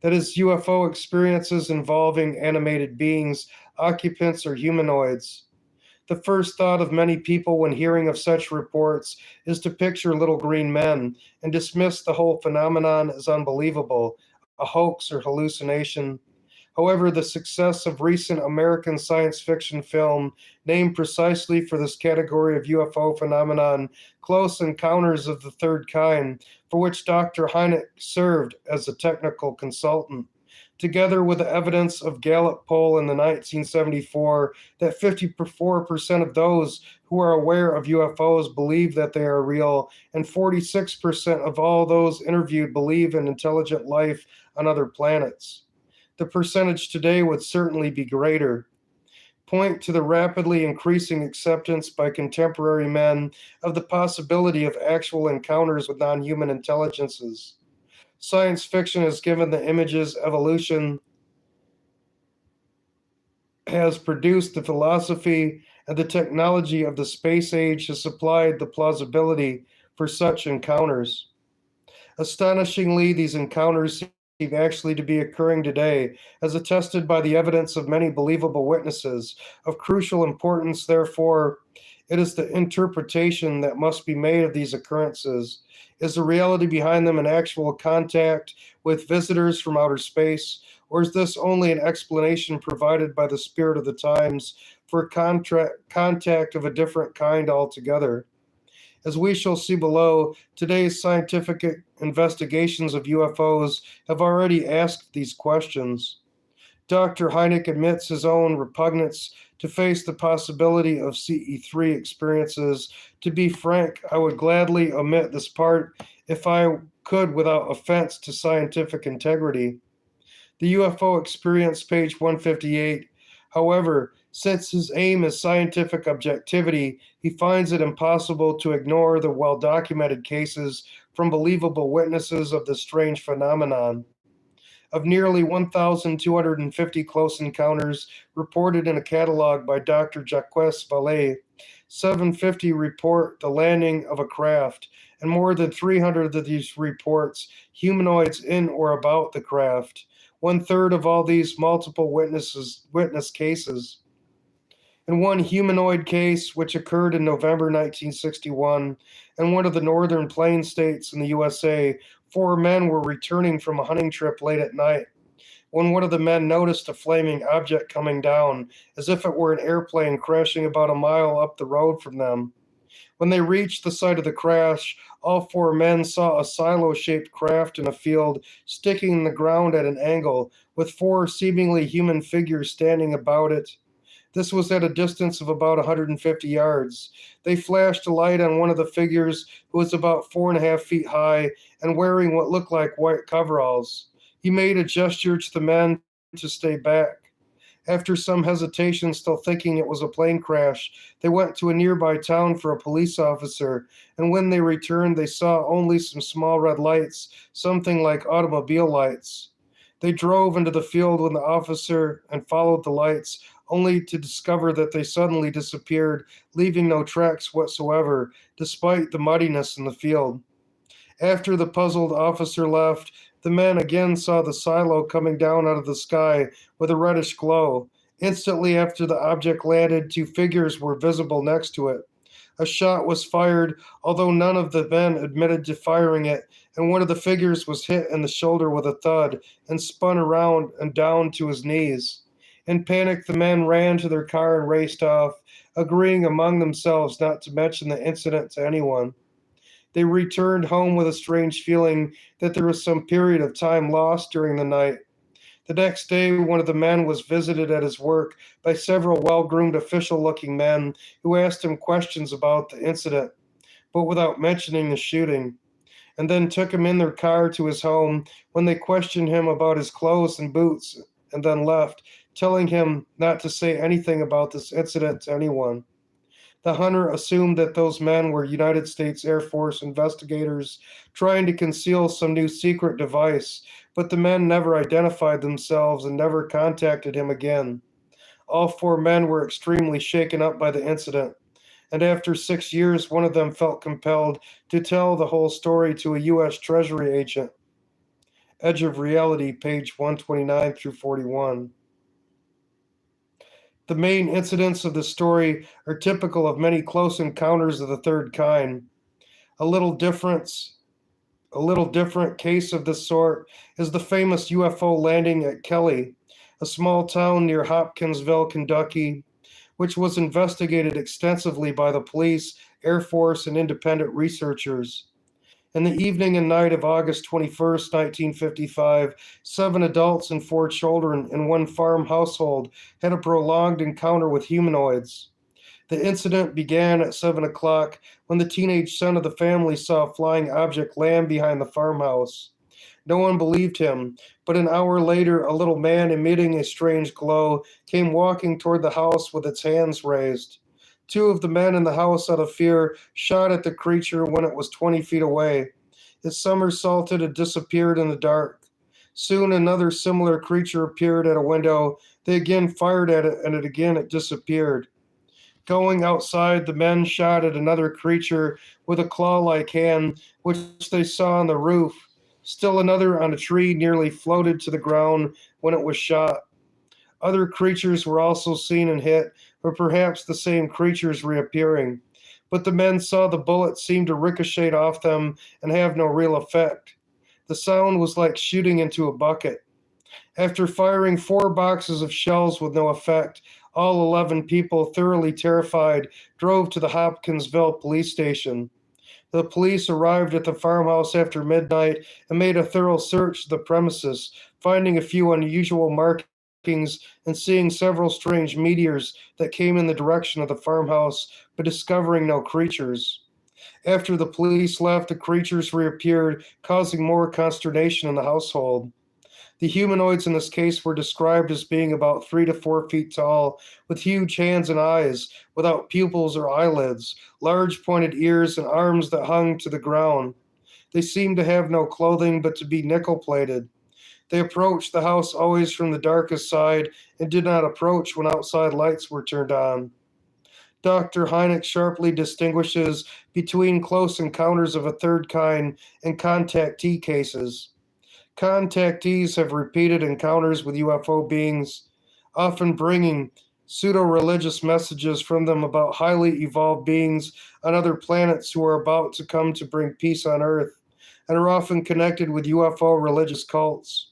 That is, UFO experiences involving animated beings, occupants, or humanoids. The first thought of many people when hearing of such reports is to picture little green men and dismiss the whole phenomenon as unbelievable, a hoax or hallucination. However, the success of recent American science fiction film named precisely for this category of UFO phenomenon, Close Encounters of the Third Kind, for which Dr. Hynek served as a technical consultant, together with the evidence of Gallup poll in the 1974 that 54% of those who are aware of UFOs believe that they are real, and 46% of all those interviewed believe in intelligent life on other planets. The percentage today would certainly be greater. Point to the rapidly increasing acceptance by contemporary men of the possibility of actual encounters with non-human intelligences. Science fiction has given the images, evolution has produced the philosophy, and the technology of the space age has supplied the plausibility for such encounters. Astonishingly, these encounters actually to be occurring today, as attested by the evidence of many believable witnesses. Of crucial importance, therefore, it is the interpretation that must be made of these occurrences. Is the reality behind them an actual contact with visitors from outer space, or is this only an explanation provided by the spirit of the times for contact of a different kind altogether? As we shall see below, today's scientific investigations of UFOs have already asked these questions. Dr. Hynek admits his own repugnance to face the possibility of CE3 experiences. To be frank, I would gladly omit this part if I could without offense to scientific integrity. The UFO experience, page 158. However, since his aim is scientific objectivity, he finds it impossible to ignore the well documented cases from believable witnesses of this strange phenomenon. Of nearly 1,250 close encounters reported in a catalog by Dr. Jacques Vallée, 750 report the landing of a craft, and more than 300 of these reports humanoids in or about the craft. One third of all these multiple witness cases. In one humanoid case, which occurred in November 1961, in one of the northern plain states in the USA, four men were returning from a hunting trip late at night when one of the men noticed a flaming object coming down, as if it were an airplane crashing about a mile up the road from them. When they reached the site of the crash, all four men saw a silo shaped craft in a field sticking in the ground at an angle, with four seemingly human figures standing about it. This was at a distance of about 150 yards. They flashed a light on one of the figures, who was about 4.5 feet high and wearing what looked like white coveralls. He made a gesture to the men to stay back. After some hesitation, still thinking it was a plane crash, they went to a nearby town for a police officer, and when they returned, they saw only some small red lights, something like automobile lights. They drove into the field with the officer and followed the lights, only to discover that they suddenly disappeared, leaving no tracks whatsoever, despite the muddiness in the field. After the puzzled officer left, the men again saw the silo coming down out of the sky with a reddish glow. Instantly after the object landed, two figures were visible next to it. A shot was fired, although none of the men admitted to firing it, and one of the figures was hit in the shoulder with a thud and spun around and down to his knees. In panic, the men ran to their car and raced off, agreeing among themselves not to mention the incident to anyone. They returned home with a strange feeling that there was some period of time lost during the night. The next day, one of the men was visited at his work by several well groomed official looking men who asked him questions about the incident, but without mentioning the shooting, and then took him in their car to his home when they questioned him about his clothes and boots, and then left, telling him not to say anything about this incident to anyone. The hunter assumed that those men were United States Air Force investigators trying to conceal some new secret device, but the men never identified themselves and never contacted him again. All four men were extremely shaken up by the incident, and after 6 years, one of them felt compelled to tell the whole story to a U.S. Treasury agent. Edge of Reality, page 129 through 41. The main incidents of the story are typical of many close encounters of the third kind. A little difference, a little different case of this sort is the famous UFO landing at Kelly, a small town near Hopkinsville, Kentucky, which was investigated extensively by the police, Air Force, and independent researchers. In the evening and night of August 21st, 1955, 7 adults and 4 children in one farm household had a prolonged encounter with humanoids. The incident began at 7 o'clock when the teenage son of the family saw a flying object land behind the farmhouse. No one believed him, but an hour later, a little man emitting a strange glow came walking toward the house with its hands raised. Two of the men in the house, out of fear, shot at the creature when it was 20 feet away. It somersaulted and disappeared in the dark. Soon another similar creature appeared at a window. They again fired at it, and it disappeared. Going outside, the men shot at another creature with a claw-like hand, which they saw on the roof. Still another on a tree nearly floated to the ground when it was shot. Other creatures were also seen and hit, or perhaps the same creatures reappearing. But the men saw the bullets seem to ricochet off them and have no real effect. The sound was like shooting into a bucket. After firing 4 boxes of shells with no effect, all 11 people, thoroughly terrified, drove to the Hopkinsville police station. The police arrived at the farmhouse after midnight and made a thorough search of the premises, finding a few unusual markings and seeing several strange meteors that came in the direction of the farmhouse, but discovering no creatures. After the police left, the creatures reappeared, causing more consternation in the household. The humanoids in this case were described as being about 3 to 4 feet tall, with huge hands and eyes, without pupils or eyelids, large pointed ears, and arms that hung to the ground. They seemed to have no clothing but to be nickel plated. They approached the house always from the darkest side and did not approach when outside lights were turned on. Dr. Hynek sharply distinguishes between close encounters of a third kind and contactee cases. Contactees have repeated encounters with UFO beings, often bringing pseudo religious messages from them about highly evolved beings on other planets who are about to come to bring peace on Earth, and are often connected with UFO religious cults.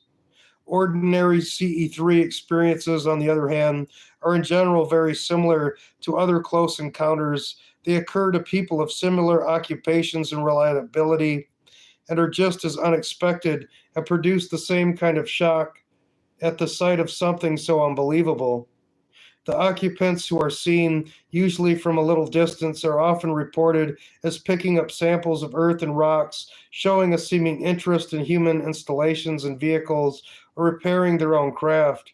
Ordinary CE3 experiences, on the other hand, are in general very similar to other close encounters. They occur to people of similar occupations and reliability and are just as unexpected and produce the same kind of shock at the sight of something so unbelievable. The occupants who are seen, usually from a little distance, are often reported as picking up samples of earth and rocks, showing a seeming interest in human installations and vehicles, or repairing their own craft.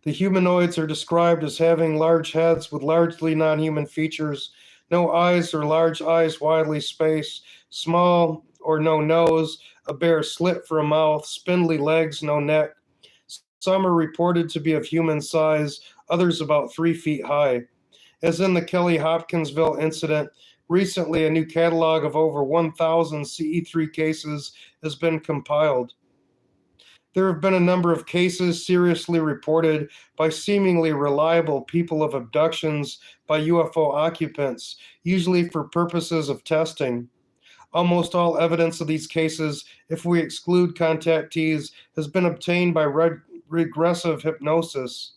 The humanoids are described as having large heads with largely non human features, no eyes or large eyes widely spaced, small or no nose, a bare slit for a mouth, spindly legs, no neck. Some are reported to be of human size, others about 3 feet high. As in the Kelly Hopkinsville incident, recently a new catalog of over 1,000 CE3 cases has been compiled. There have been a number of cases seriously reported by seemingly reliable people of abductions by UFO occupants, usually for purposes of testing. Almost all evidence of these cases, if we exclude contactees, has been obtained by regressive hypnosis.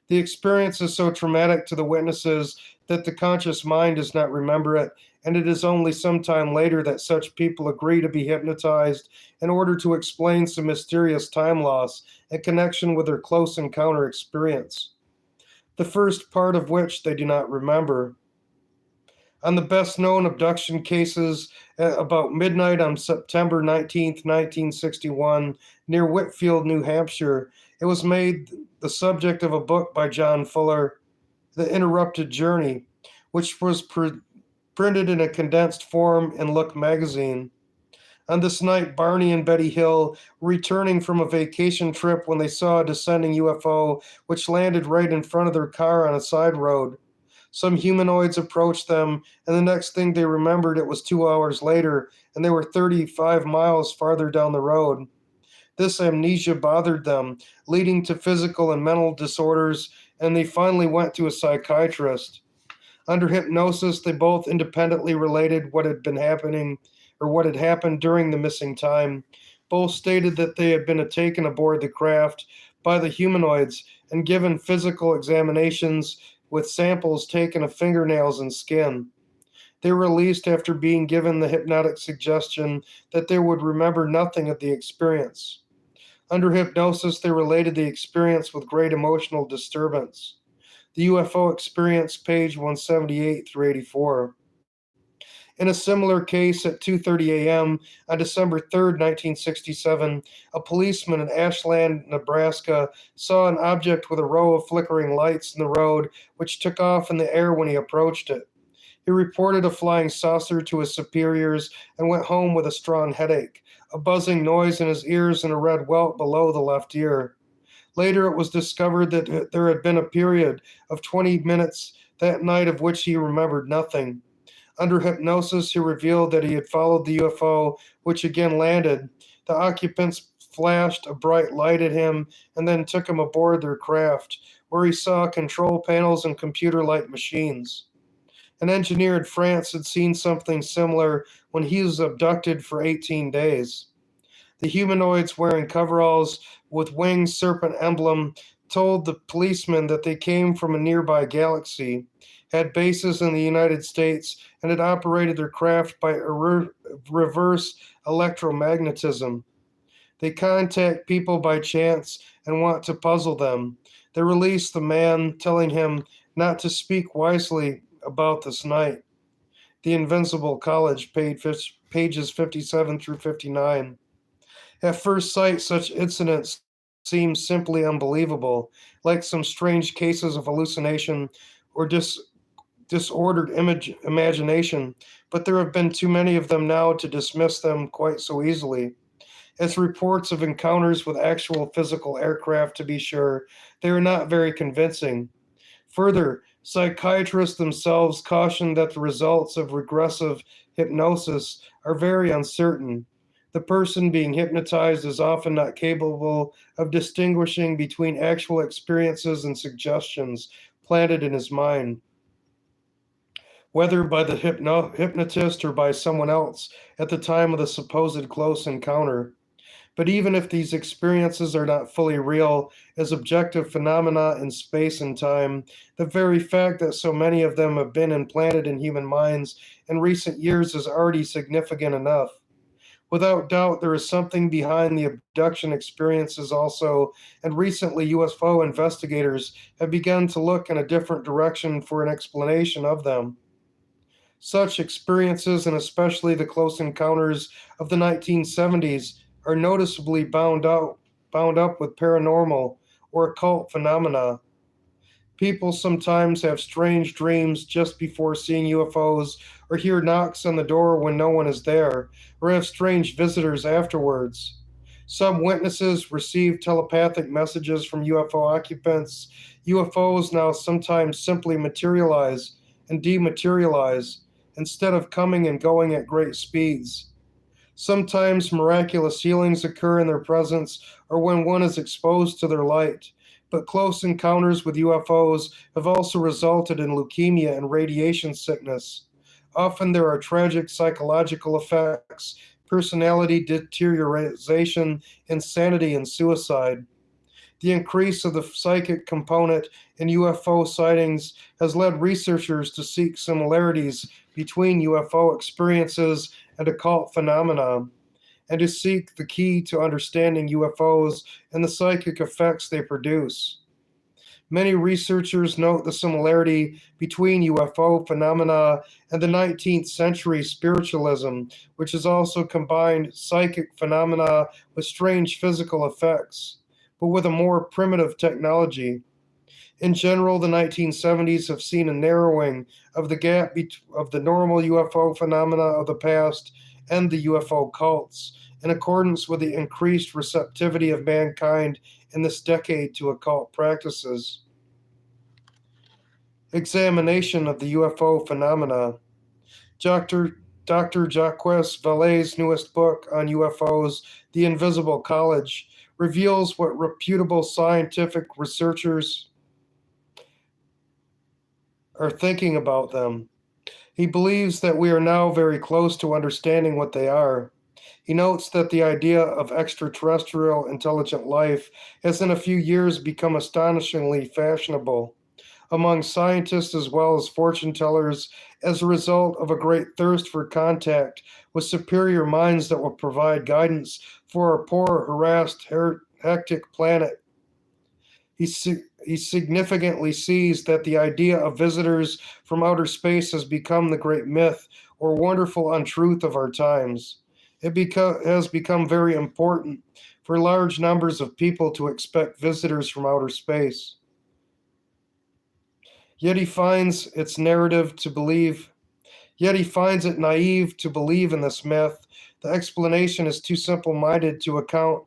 The experience is so traumatic to the witnesses that the conscious mind does not remember it, and it is only some time later that such people agree to be hypnotized in order to explain some mysterious time loss in connection with their close encounter experience, the first part of which they do not remember. On the best known abduction cases, at about midnight on September 19th, 1961, near Whitfield, New Hampshire, it was made the subject of a book by John Fuller, The Interrupted Journey, which was printed in a condensed form in Look magazine. On this night, Barney and Betty Hill were returning from a vacation trip when they saw a descending UFO which landed right in front of their car on a side road. Some humanoids approached them, and the next thing they remembered, it was 2 hours later, and they were 35 miles farther down the road. This amnesia bothered them, leading to physical and mental disorders, and they finally went to a psychiatrist. Under hypnosis, they both independently related what had been happening or what had happened during the missing time. Both stated that they had been taken aboard the craft by the humanoids and given physical examinations with samples taken of fingernails and skin. They were released after being given the hypnotic suggestion that they would remember nothing of the experience. Under hypnosis, they related the experience with great emotional disturbance. The UFO experience, page 178 through 84. In a similar case at 2:30 a.m. on December 3rd, 1967, a policeman in Ashland, Nebraska, saw an object with a row of flickering lights in the road, which took off in the air when he approached it. He reported a flying saucer to his superiors and went home with a strong headache, a buzzing noise in his ears, and a red welt below the left ear. Later, it was discovered that there had been a period of 20 minutes that night of which he remembered nothing. Under hypnosis, he revealed that he had followed the UFO, which again landed. The occupants flashed a bright light at him and then took him aboard their craft, where he saw control panels and computer like machines. An engineer in France had seen something similar when he was abducted for 18 days. The humanoids wearing coveralls with winged serpent emblem told the policeman that they came from a nearby galaxy, had bases in the United States, and had operated their craft by reverse electromagnetism. They contact people by chance and want to puzzle them. They release the man, telling him not to speak wisely about this night. The Invincible College, pages 57 through 59. At first sight, such incidents seem simply unbelievable, like some strange cases of hallucination or disordered imagination, but there have been too many of them now to dismiss them quite so easily. As reports of encounters with actual physical aircraft, to be sure, they are not very convincing. Further, psychiatrists themselves caution that the results of regressive hypnosis are very uncertain. The person being hypnotized is often not capable of distinguishing between actual experiences and suggestions planted in his mind, whether by the hypnotist or by someone else at the time of the supposed close encounter. But even if these experiences are not fully real as objective phenomena in space and time, the very fact that so many of them have been implanted in human minds in recent years is already significant enough. Without doubt, there is something behind the abduction experiences also, and recently UFO investigators have begun to look in a different direction for an explanation of them. Such experiences, and especially the close encounters of the 1970s, are noticeably bound up with paranormal or occult phenomena. People sometimes have strange dreams just before seeing UFOs, or hear knocks on the door when no one is there, or have strange visitors afterwards. Some witnesses receive telepathic messages from UFO occupants. UFOs now sometimes simply materialize and dematerialize instead of coming and going at great speeds. Sometimes miraculous healings occur in their presence or when one is exposed to their light, but close encounters with UFOs have also resulted in leukemia and radiation sickness. Often there are tragic psychological effects, personality deterioration, insanity, and suicide. The increase of the psychic component in UFO sightings has led researchers to seek similarities between UFO experiences and occult phenomena, and to seek the key to understanding UFOs and the psychic effects they produce. Many researchers note the similarity between UFO phenomena and the 19th century spiritualism, which has also combined psychic phenomena with strange physical effects, but with a more primitive technology. In general, the 1970s have seen a narrowing of the gap of the normal UFO phenomena of the past and the UFO cults, in accordance with the increased receptivity of mankind in this decade to occult practices. Examination of the UFO phenomena. Dr. Jacques Vallée's newest book on UFOs, The Invisible College, reveals what reputable scientific researchers are thinking about them. He believes that we are now very close to understanding what they are. He notes that the idea of extraterrestrial intelligent life has in a few years become astonishingly fashionable among scientists as well as fortune tellers as a result of a great thirst for contact with superior minds that will provide guidance for our poor, harassed, hectic planet. He significantly sees that the idea of visitors from outer space has become the great myth or wonderful untruth of our times. Has become very important for large numbers of people to expect visitors from outer space. Yet he finds its narrative to believe, Yet he finds it naive to believe in this myth. The explanation is too simple minded to account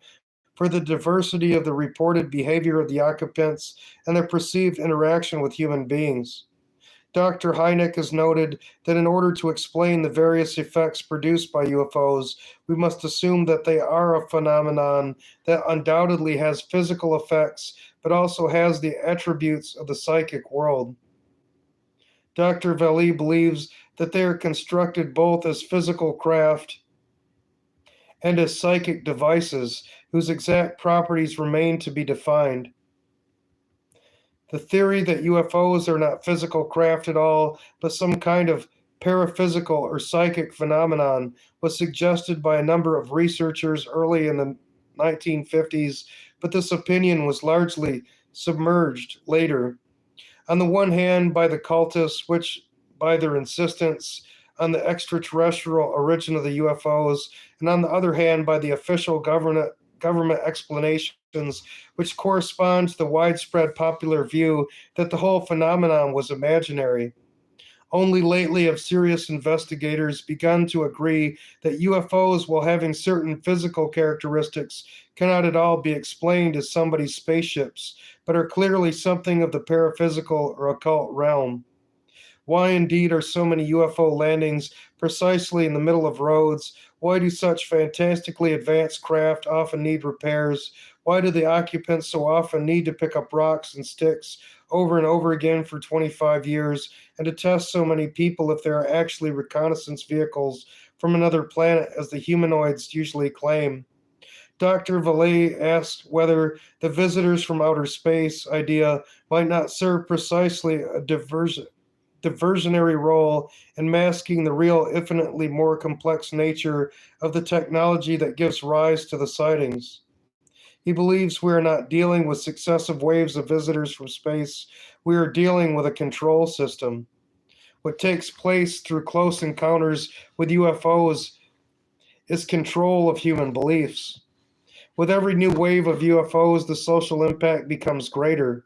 for the diversity of the reported behavior of the occupants and their perceived interaction with human beings. Dr. Hynek has noted that in order to explain the various effects produced by UFOs, we must assume that they are a phenomenon that undoubtedly has physical effects, but also has the attributes of the psychic world. Dr. Vallée believes that they are constructed both as physical craft and as psychic devices whose exact properties remain to be defined. The theory that UFOs are not physical craft at all, but some kind of paraphysical or psychic phenomenon, was suggested by a number of researchers early in the 1950s, but this opinion was largely submerged later. On the one hand, by the cultists, which, by their insistence on the extraterrestrial origin of the UFOs, and on the other hand, by the official government explanations, which correspond to the widespread popular view that the whole phenomenon was imaginary. Only lately have serious investigators begun to agree that UFOs, while having certain physical characteristics, cannot at all be explained as somebody's spaceships, but are clearly something of the paraphysical or occult realm. Why indeed are so many UFO landings precisely in the middle of roads? Why do such fantastically advanced craft often need repairs? Why do the occupants so often need to pick up rocks and sticks over and over again for 25 years and to test so many people if there are actually reconnaissance vehicles from another planet as the humanoids usually claim? Dr. Vallée asked whether the visitors from outer space idea might not serve precisely a diversionary role in masking the real, infinitely more complex nature of the technology that gives rise to the sightings. He believes we are not dealing with successive waves of visitors from space, we are dealing with a control system. What takes place through close encounters with UFOs is control of human beliefs. With every new wave of UFOs, the social impact becomes greater.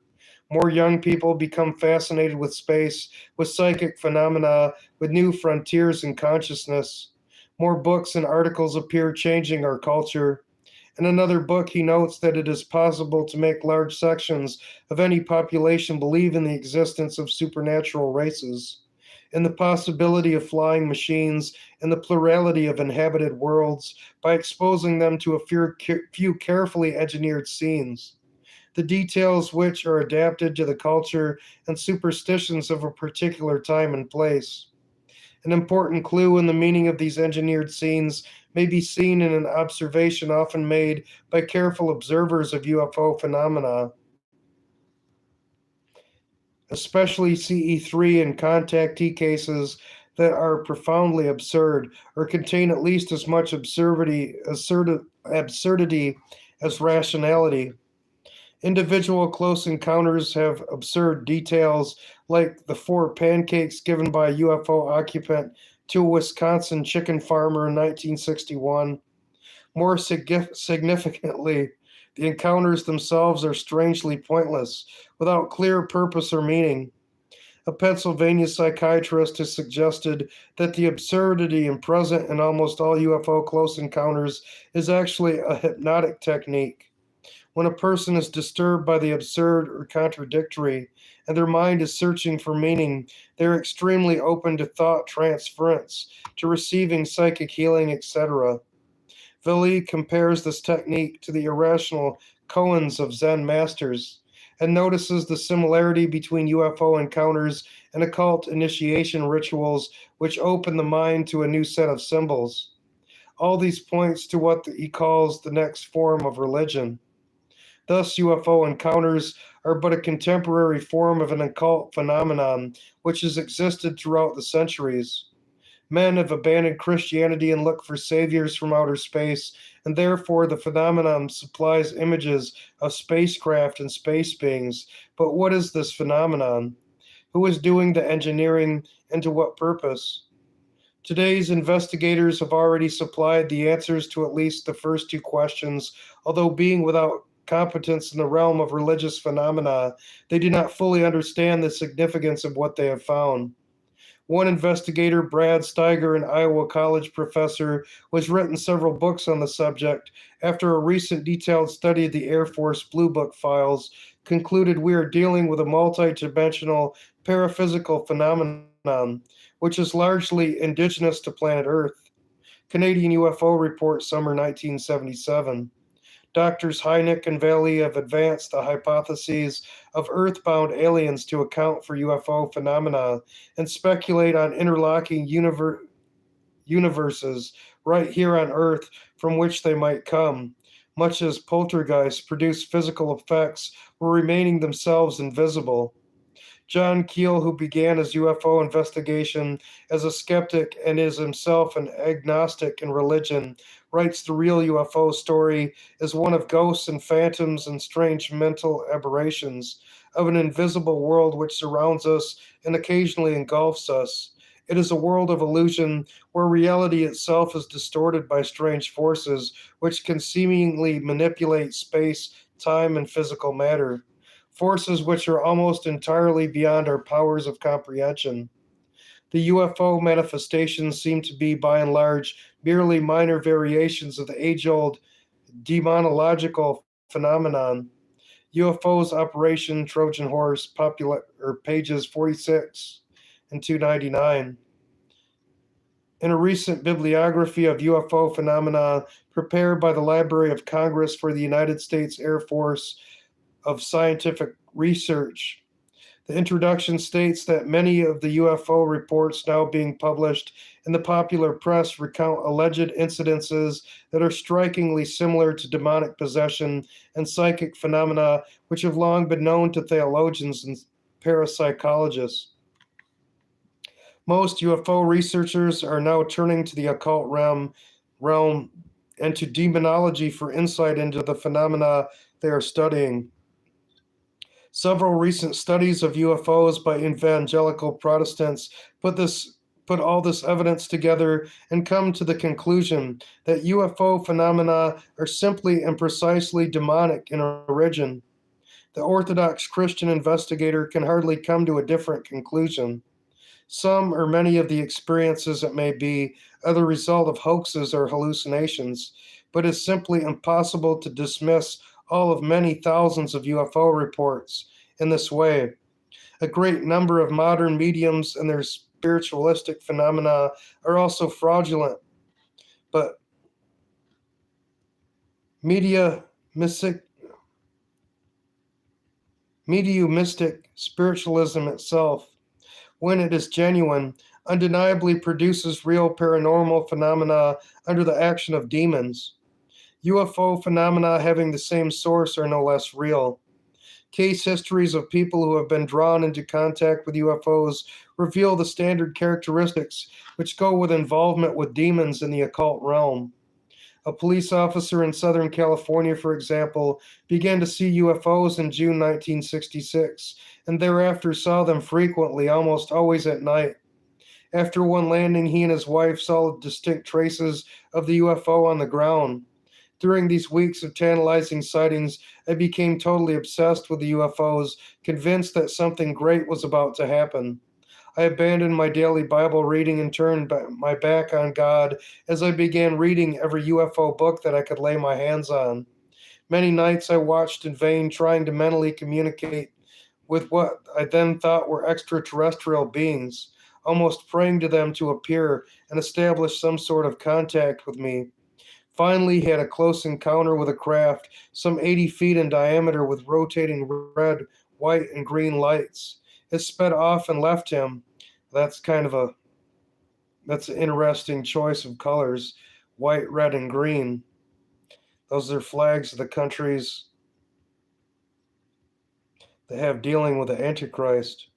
More young people become fascinated with space, with psychic phenomena, with new frontiers in consciousness. More books and articles appear changing our culture. In another book, he notes that it is possible to make large sections of any population believe in the existence of supernatural races, in the possibility of flying machines, and the plurality of inhabited worlds by exposing them to a few carefully engineered scenes, the details which are adapted to the culture and superstitions of a particular time and place. An important clue in the meaning of these engineered scenes may be seen in an observation often made by careful observers of UFO phenomena, especially CE3 and contactee cases that are profoundly absurd or contain at least as much absurdity as rationality. Individual close encounters have absurd details, like the four pancakes given by a UFO occupant to a Wisconsin chicken farmer in 1961. More significantly, the encounters themselves are strangely pointless, without clear purpose or meaning. A Pennsylvania psychiatrist has suggested that the absurdity present in almost all UFO close encounters is actually a hypnotic technique. When a person is disturbed by the absurd or contradictory, and their mind is searching for meaning, they're extremely open to thought transference, to receiving psychic healing, etc. Vallée compares this technique to the irrational koans of Zen masters, and notices the similarity between UFO encounters and occult initiation rituals which open the mind to a new set of symbols. All these points to what he calls the next form of religion. Thus, UFO encounters are but a contemporary form of an occult phenomenon which has existed throughout the centuries. Men have abandoned Christianity and look for saviors from outer space, and therefore the phenomenon supplies images of spacecraft and space beings. But what is this phenomenon? Who is doing the engineering, and to what purpose? Today's investigators have already supplied the answers to at least the first two questions, although being without competence in the realm of religious phenomena, they do not fully understand the significance of what they have found. One investigator, Brad Steiger, an Iowa College professor, who has written several books on the subject, after a recent detailed study of the Air Force Blue Book files, concluded we are dealing with a multidimensional paraphysical phenomenon, which is largely indigenous to planet Earth. Canadian UFO Report, Summer 1977. Doctors Hynek and Valley have advanced the hypotheses of earthbound aliens to account for UFO phenomena and speculate on interlocking universes right here on Earth from which they might come, much as poltergeists produce physical effects while remaining themselves invisible. John Keel, who began his UFO investigation as a skeptic and is himself an agnostic in religion, writes the real UFO story as one of ghosts and phantoms and strange mental aberrations of an invisible world which surrounds us and occasionally engulfs us. It is a world of illusion where reality itself is distorted by strange forces which can seemingly manipulate space, time, and physical matter, forces which are almost entirely beyond our powers of comprehension. The UFO manifestations seem to be, by and large, merely minor variations of the age old demonological phenomenon. UFO's Operation Trojan Horse, popular, or pages 46 and 299. In a recent bibliography of UFO phenomena prepared by the Library of Congress for the United States Air Force of Scientific Research, the introduction states that many of the UFO reports now being published in the popular press recount alleged incidences that are strikingly similar to demonic possession and psychic phenomena which have long been known to theologians and parapsychologists. Most UFO researchers are now turning to the occult realm and to demonology for insight into the phenomena they are studying. Several recent studies of UFOs by evangelical Protestants put all this evidence together and come to the conclusion that UFO phenomena are simply and precisely demonic in origin. The Orthodox Christian investigator can hardly come to a different conclusion. Some or many of the experiences, it may be, are the result of hoaxes or hallucinations, but it's simply impossible to dismiss all of many thousands of UFO reports in this way. A great number of modern mediums and their spiritualistic phenomena are also fraudulent, but mediumistic spiritualism itself, when it is genuine, undeniably produces real paranormal phenomena under the action of demons. UFO phenomena having the same source are no less real. Case histories of people who have been drawn into contact with UFOs reveal the standard characteristics which go with involvement with demons in the occult realm. A police officer in Southern California, for example, began to see UFOs in June 1966 and thereafter saw them frequently, almost always at night. After one landing, he and his wife saw distinct traces of the UFO on the ground. During these weeks of tantalizing sightings, I became totally obsessed with the UFOs, convinced that something great was about to happen. I abandoned my daily Bible reading and turned my back on God as I began reading every UFO book that I could lay my hands on. Many nights I watched in vain, trying to mentally communicate with what I then thought were extraterrestrial beings, almost praying to them to appear and establish some sort of contact with me. Finally, he had a close encounter with a craft some 80 feet in diameter with rotating red, white, and green lights. It sped off and left him. That's an interesting choice of colors, white, red, and green. Those are flags of the countries that have dealing with the Antichrist.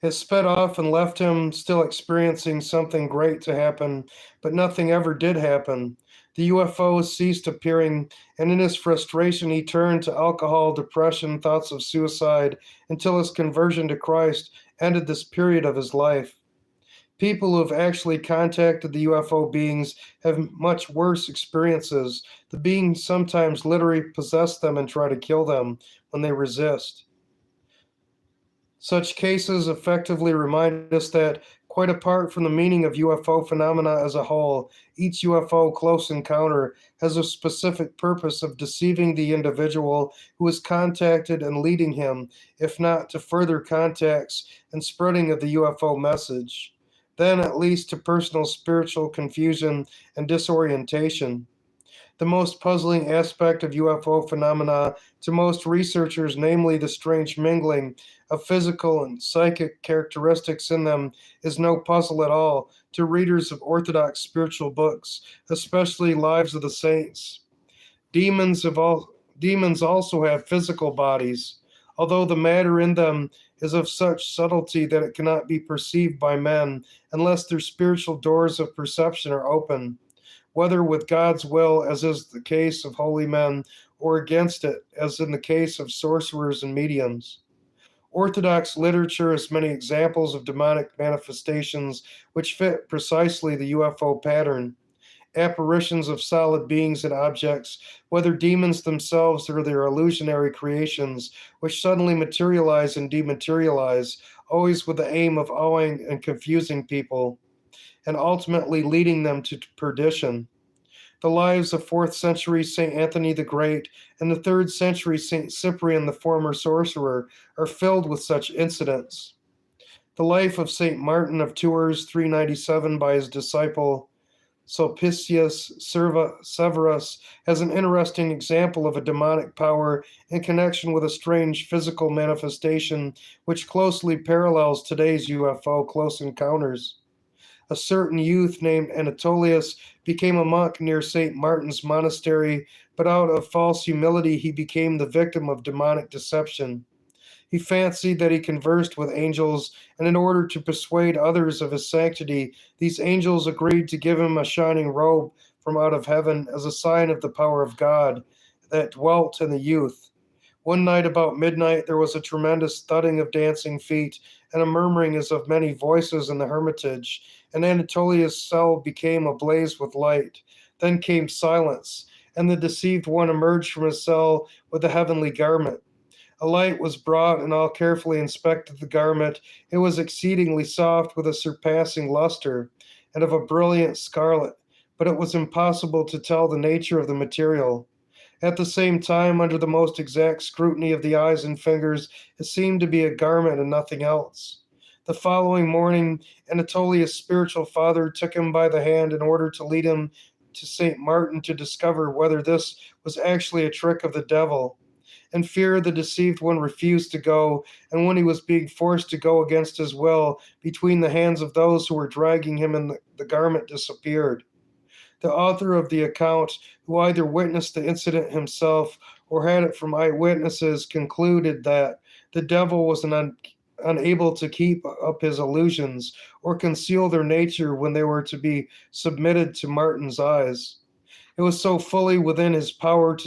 It sped off and left him still experiencing something great to happen, but nothing ever did happen. The UFOs ceased appearing, and in his frustration, he turned to alcohol, depression, thoughts of suicide, until his conversion to Christ ended this period of his life. People who have actually contacted the UFO beings have much worse experiences. The beings sometimes literally possess them and try to kill them when they resist. Such cases effectively remind us that Quite apart from the meaning of UFO phenomena as a whole, each UFO close encounter has a specific purpose of deceiving the individual who is contacted and leading him, if not to further contacts and spreading of the UFO message, then at least to personal spiritual confusion and disorientation. The most puzzling aspect of UFO phenomena to most researchers, namely the strange mingling of physical and psychic characteristics in them, is no puzzle at all to readers of Orthodox spiritual books, especially Lives of the Saints. Demons also have physical bodies, although the matter in them is of such subtlety that it cannot be perceived by men unless their spiritual doors of perception are open, whether with God's will, as is the case of holy men, or against it, as in the case of sorcerers and mediums. Orthodox literature has many examples of demonic manifestations which fit precisely the UFO pattern. Apparitions of solid beings and objects, whether demons themselves or their illusionary creations, which suddenly materialize and dematerialize, always with the aim of awing and confusing people, and ultimately leading them to perdition. The lives of 4th century St. Anthony the Great and the 3rd century St. Cyprian, the former sorcerer, are filled with such incidents. The life of St. Martin of Tours, 397, by his disciple Sulpicius Severus, has an interesting example of a demonic power in connection with a strange physical manifestation which closely parallels today's UFO close encounters. A certain youth named Anatolius became a monk near St. Martin's monastery, but out of false humility he became the victim of demonic deception. He fancied that he conversed with angels, and in order to persuade others of his sanctity, these angels agreed to give him a shining robe from out of heaven as a sign of the power of God that dwelt in the youth. One night about midnight there was a tremendous thudding of dancing feet and a murmuring as of many voices in the hermitage, and Anatolius' cell became ablaze with light. Then came silence, and the deceived one emerged from his cell with a heavenly garment. A light was brought, and all carefully inspected the garment. It was exceedingly soft, with a surpassing luster, and of a brilliant scarlet, but it was impossible to tell the nature of the material. At the same time, under the most exact scrutiny of the eyes and fingers, it seemed to be a garment and nothing else. The following morning, Anatolius' spiritual father took him by the hand in order to lead him to St. Martin to discover whether this was actually a trick of the devil. In fear, the deceived one refused to go, and when he was being forced to go against his will, between the hands of those who were dragging him in the garment disappeared. The author of the account, who either witnessed the incident himself or had it from eyewitnesses, concluded that the devil was unable to keep up his illusions or conceal their nature when they were to be submitted to Martin's eyes. It was so fully within his power that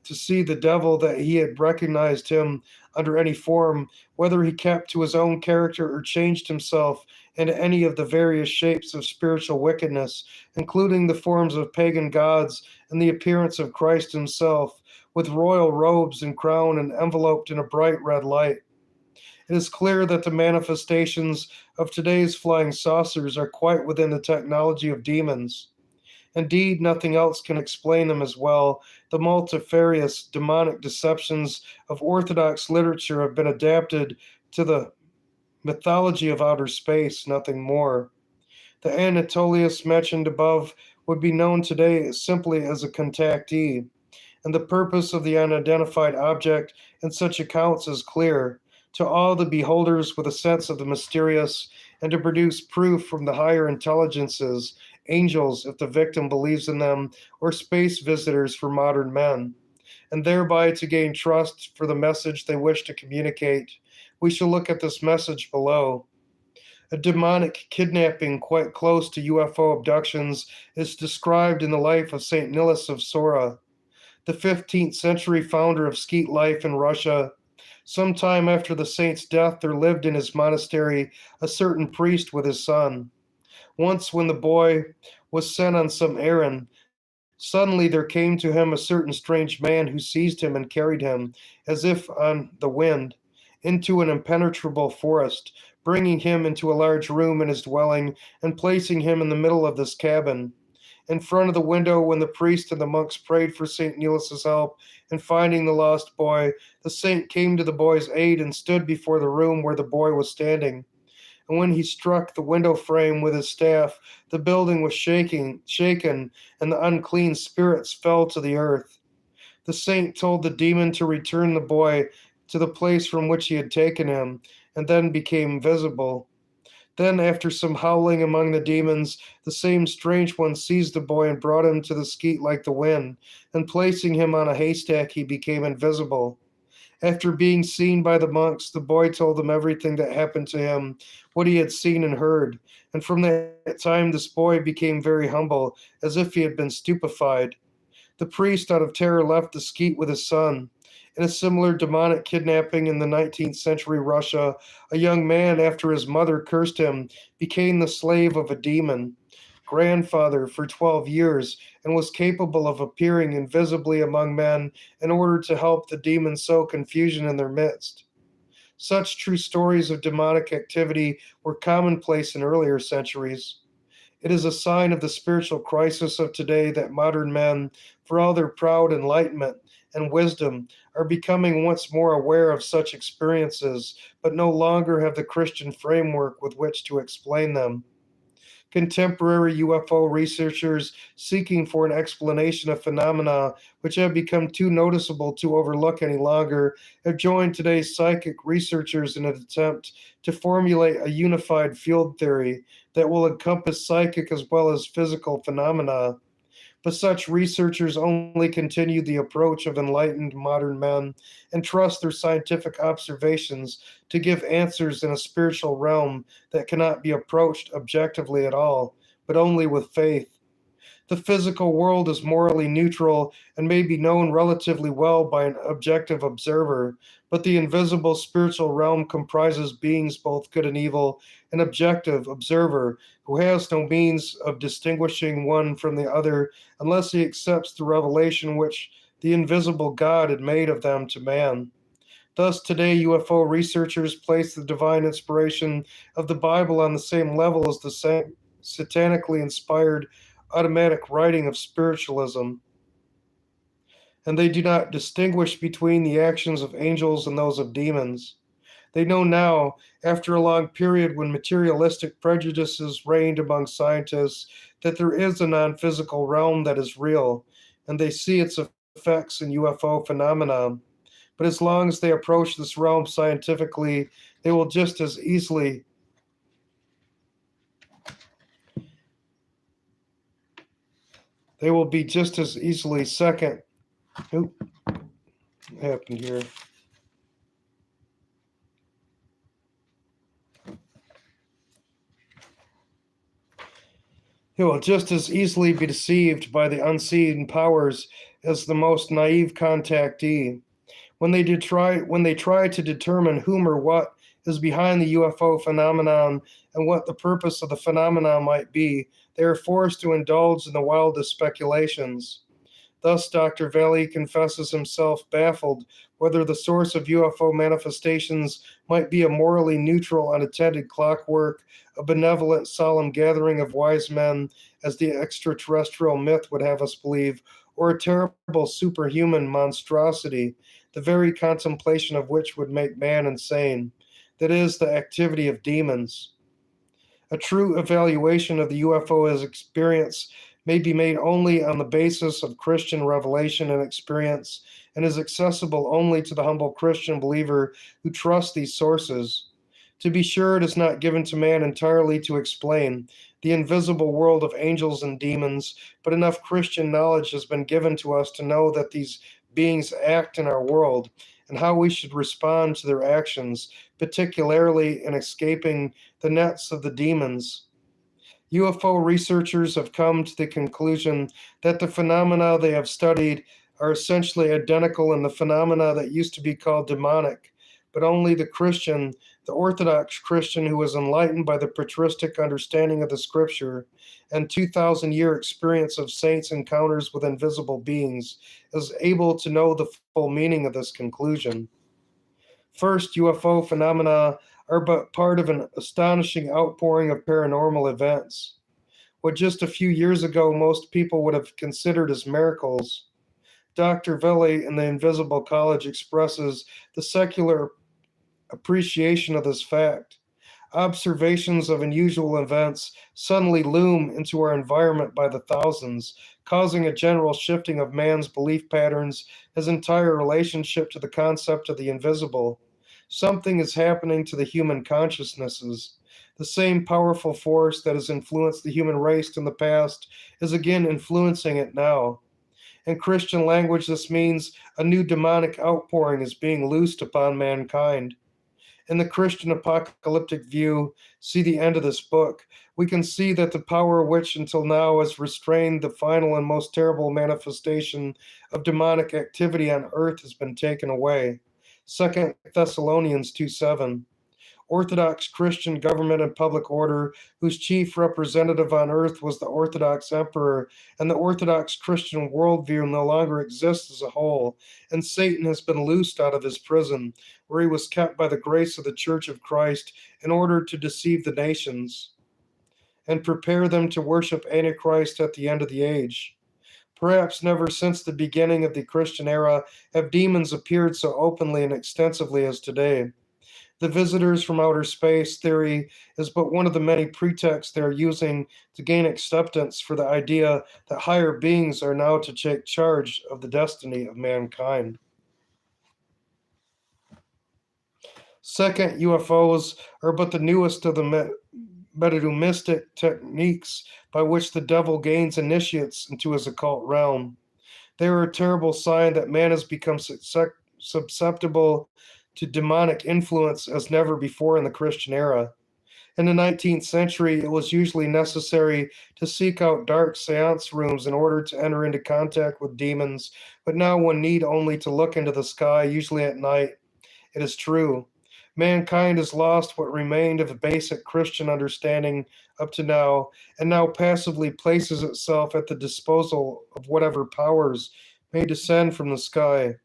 to see the devil that he had recognized him under any form, whether he kept to his own character or changed himself into any of the various shapes of spiritual wickedness, including the forms of pagan gods and the appearance of Christ himself, with royal robes and crown and enveloped in a bright red light. It is clear that the manifestations of today's flying saucers are quite within the technology of demons. Indeed, nothing else can explain them as well. The multifarious demonic deceptions of Orthodox literature have been adapted to the mythology of outer space, nothing more. The Anatolius mentioned above would be known today simply as a contactee, and the purpose of the unidentified object in such accounts is clear: to awe the beholders with a sense of the mysterious, and to produce proof from the higher intelligences, angels if the victim believes in them, or space visitors for modern men, and thereby to gain trust for the message they wish to communicate. We shall look at this message below. A demonic kidnapping quite close to UFO abductions is described in the life of St. Nilis of Sora, the 15th century founder of Skeet life in Russia. Some time after the saint's death, there lived in his monastery a certain priest with his son. Once, when the boy was sent on some errand, suddenly there came to him a certain strange man who seized him and carried him, as if on the wind, into an impenetrable forest, bringing him into a large room in his dwelling and placing him in the middle of this cabin. In front of the window, when the priest and the monks prayed for St. Nicholas's help in finding the lost boy, the saint came to the boy's aid and stood before the room where the boy was standing. And when he struck the window frame with his staff, the building was shaken, and the unclean spirits fell to the earth. The saint told the demon to return the boy to the place from which he had taken him, and then became visible. Then, after some howling among the demons, the same strange one seized the boy and brought him to the skeet like the wind, and placing him on a haystack, he became invisible. After being seen by the monks, the boy told them everything that happened to him, what he had seen and heard. And from that time, this boy became very humble, as if he had been stupefied. The priest, out of terror, left the skeet with his son. In a similar demonic kidnapping in the 19th century Russia, a young man, after his mother cursed him, became the slave of a demon, grandfather for 12 years, and was capable of appearing invisibly among men in order to help the demon sow confusion in their midst. Such true stories of demonic activity were commonplace in earlier centuries. It is a sign of the spiritual crisis of today that modern men, for all their proud enlightenment and wisdom, are becoming once more aware of such experiences, but no longer have the Christian framework with which to explain them. Contemporary UFO researchers seeking for an explanation of phenomena which have become too noticeable to overlook any longer have joined today's psychic researchers in an attempt to formulate a unified field theory that will encompass psychic as well as physical phenomena. But such researchers only continue the approach of enlightened modern men and trust their scientific observations to give answers in a spiritual realm that cannot be approached objectively at all, but only with faith. The physical world is morally neutral and may be known relatively well by an objective observer, but the invisible spiritual realm comprises beings both good and evil, an objective observer who has no means of distinguishing one from the other unless he accepts the revelation which the invisible God had made of them to man. Thus, today, UFO researchers place the divine inspiration of the Bible on the same level as the satanically inspired automatic writing of spiritualism, and they do not distinguish between the actions of angels and those of demons. They know now, after a long period when materialistic prejudices reigned among scientists, that there is a non physical realm that is real, and they see its effects in UFO phenomena. But as long as they approach this realm scientifically, they will just as easily they will be just as easily second. Oop, what happened here? He will just as easily be deceived by the unseen powers as the most naive contactee. When they try to determine whom or what is behind the UFO phenomenon and what the purpose of the phenomenon might be, they are forced to indulge in the wildest speculations. Thus, Dr. Valley confesses himself baffled whether the source of UFO manifestations might be a morally neutral, unattended clockwork, a benevolent, solemn gathering of wise men, as the extraterrestrial myth would have us believe, or a terrible superhuman monstrosity, the very contemplation of which would make man insane. That is, the activity of demons. A true evaluation of the UFO experience may be made only on the basis of Christian revelation and experience, and is accessible only to the humble Christian believer who trusts these sources. To be sure, it is not given to man entirely to explain the invisible world of angels and demons, but enough Christian knowledge has been given to us to know that these beings act in our world and how we should respond to their actions, particularly in escaping the nets of the demons. UFO researchers have come to the conclusion that the phenomena they have studied are essentially identical in the phenomena that used to be called demonic, but only the Orthodox Christian who was enlightened by the patristic understanding of the scripture and 2,000-year experience of saints' encounters with invisible beings, is able to know the full meaning of this conclusion. First, UFO phenomena are but part of an astonishing outpouring of paranormal events. What just a few years ago most people would have considered as miracles, Dr. Villey in The Invisible College expresses the secular appreciation of this fact. Observations of unusual events suddenly loom into our environment by the thousands, causing a general shifting of man's belief patterns, his entire relationship to the concept of the invisible. Something is happening to the human consciousnesses. The same powerful force that has influenced the human race in the past is again influencing it now. In Christian language, this means a new demonic outpouring is being loosed upon mankind. In the Christian apocalyptic view, see the end of this book, we can see that the power which until now has restrained the final and most terrible manifestation of demonic activity on earth has been taken away. 2 Thessalonians 2:7. Orthodox Christian government and public order, whose chief representative on earth was the Orthodox Emperor, and the Orthodox Christian worldview no longer exists as a whole, and Satan has been loosed out of his prison, where he was kept by the grace of the Church of Christ in order to deceive the nations and prepare them to worship Antichrist at the end of the age. Perhaps never since the beginning of the Christian era have demons appeared so openly and extensively as today. The visitors from outer space theory is but one of the many pretexts they are using to gain acceptance for the idea that higher beings are now to take charge of the destiny of mankind. Second, UFOs are but the newest of the metadumistic techniques by which the devil gains initiates into his occult realm. They are a terrible sign that man has become susceptible to demonic influence as never before in the Christian era. In the 19th century, it was usually necessary to seek out dark seance rooms in order to enter into contact with demons, but now one need only to look into the sky, usually at night. It is true. Mankind has lost what remained of a basic Christian understanding up to now, and now passively places itself at the disposal of whatever powers may descend from the sky.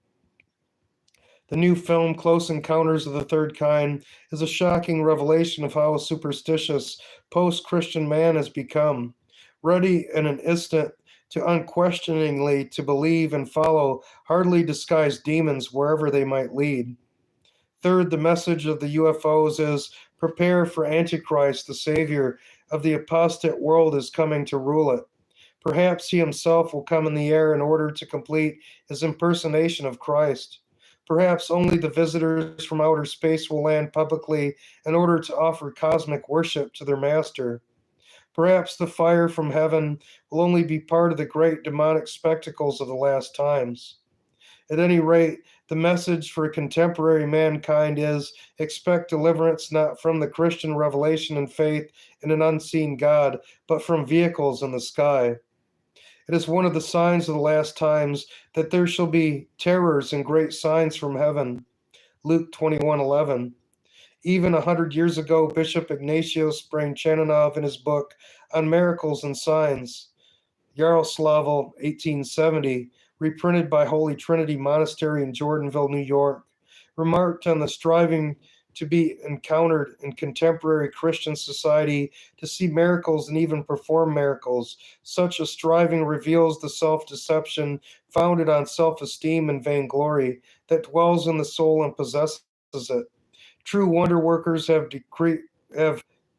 The new film, Close Encounters of the Third Kind, is a shocking revelation of how a superstitious post Christian man has become, ready in an instant to unquestioningly to believe and follow hardly disguised demons wherever they might lead. Third, the message of the UFOs is prepare for Antichrist, the savior of the apostate world is coming to rule it. Perhaps he himself will come in the air in order to complete his impersonation of Christ. Perhaps only the visitors from outer space will land publicly in order to offer cosmic worship to their master. Perhaps the fire from heaven will only be part of the great demonic spectacles of the last times. At any rate, the message for contemporary mankind is expect deliverance not from the Christian revelation and faith in an unseen God, but from vehicles in the sky. It is one of the signs of the last times that there shall be terrors and great signs from heaven. Luke 21:11. Even 100 years ago, Bishop Ignatius Branchanov in his book On Miracles and Signs, Yaroslavl, 1870, reprinted by Holy Trinity Monastery in Jordanville, New York, remarked on the striving to be encountered in contemporary Christian society to see miracles and even perform miracles. Such a striving reveals the self deception founded on self esteem and vainglory that dwells in the soul and possesses it. True wonder workers have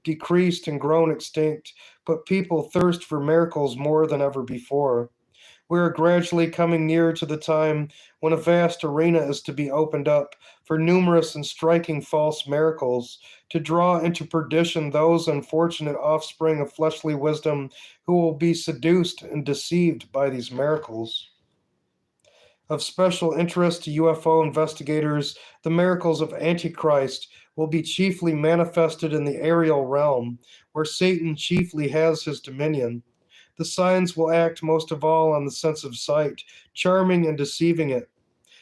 decreased and grown extinct, but people thirst for miracles more than ever before. We are gradually coming near to the time when a vast arena is to be opened up for numerous and striking false miracles, to draw into perdition those unfortunate offspring of fleshly wisdom who will be seduced and deceived by these miracles. Of special interest to UFO investigators, the miracles of Antichrist will be chiefly manifested in the aerial realm, where Satan chiefly has his dominion. The signs will act most of all on the sense of sight, charming and deceiving it.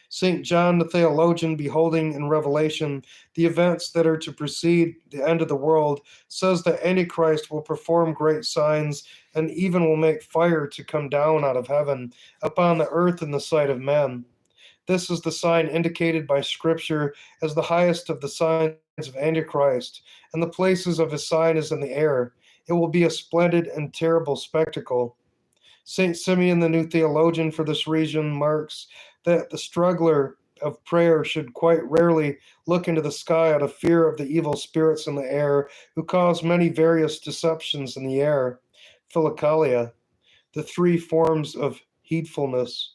St. John the theologian, beholding in Revelation the events that are to precede the end of the world, says that Antichrist will perform great signs and even will make fire to come down out of heaven upon the earth in the sight of men. This is the sign indicated by Scripture as the highest of the signs of Antichrist, and the places of his sign is in the air. It will be a splendid and terrible spectacle. St. Simeon, the new theologian for this region, marks that the struggler of prayer should quite rarely look into the sky out of fear of the evil spirits in the air who cause many various deceptions in the air. Philokalia, the three forms of heedfulness.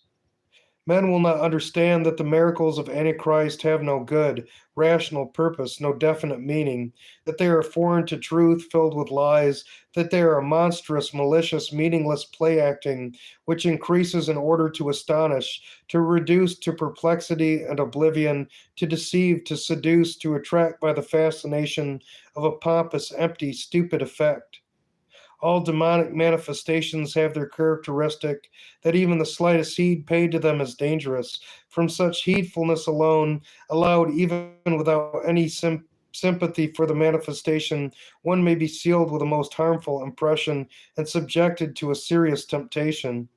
Men will not understand that the miracles of Antichrist have no good, rational purpose, no definite meaning, that they are foreign to truth, filled with lies, that they are a monstrous, malicious, meaningless play acting, which increases in order to astonish, to reduce to perplexity and oblivion, to deceive, to seduce, to attract by the fascination of a pompous, empty, stupid effect. All demonic manifestations have their characteristic that even the slightest heed paid to them is dangerous. From such heedfulness alone, allowed even without any sympathy for the manifestation, one may be sealed with a most harmful impression and subjected to a serious temptation.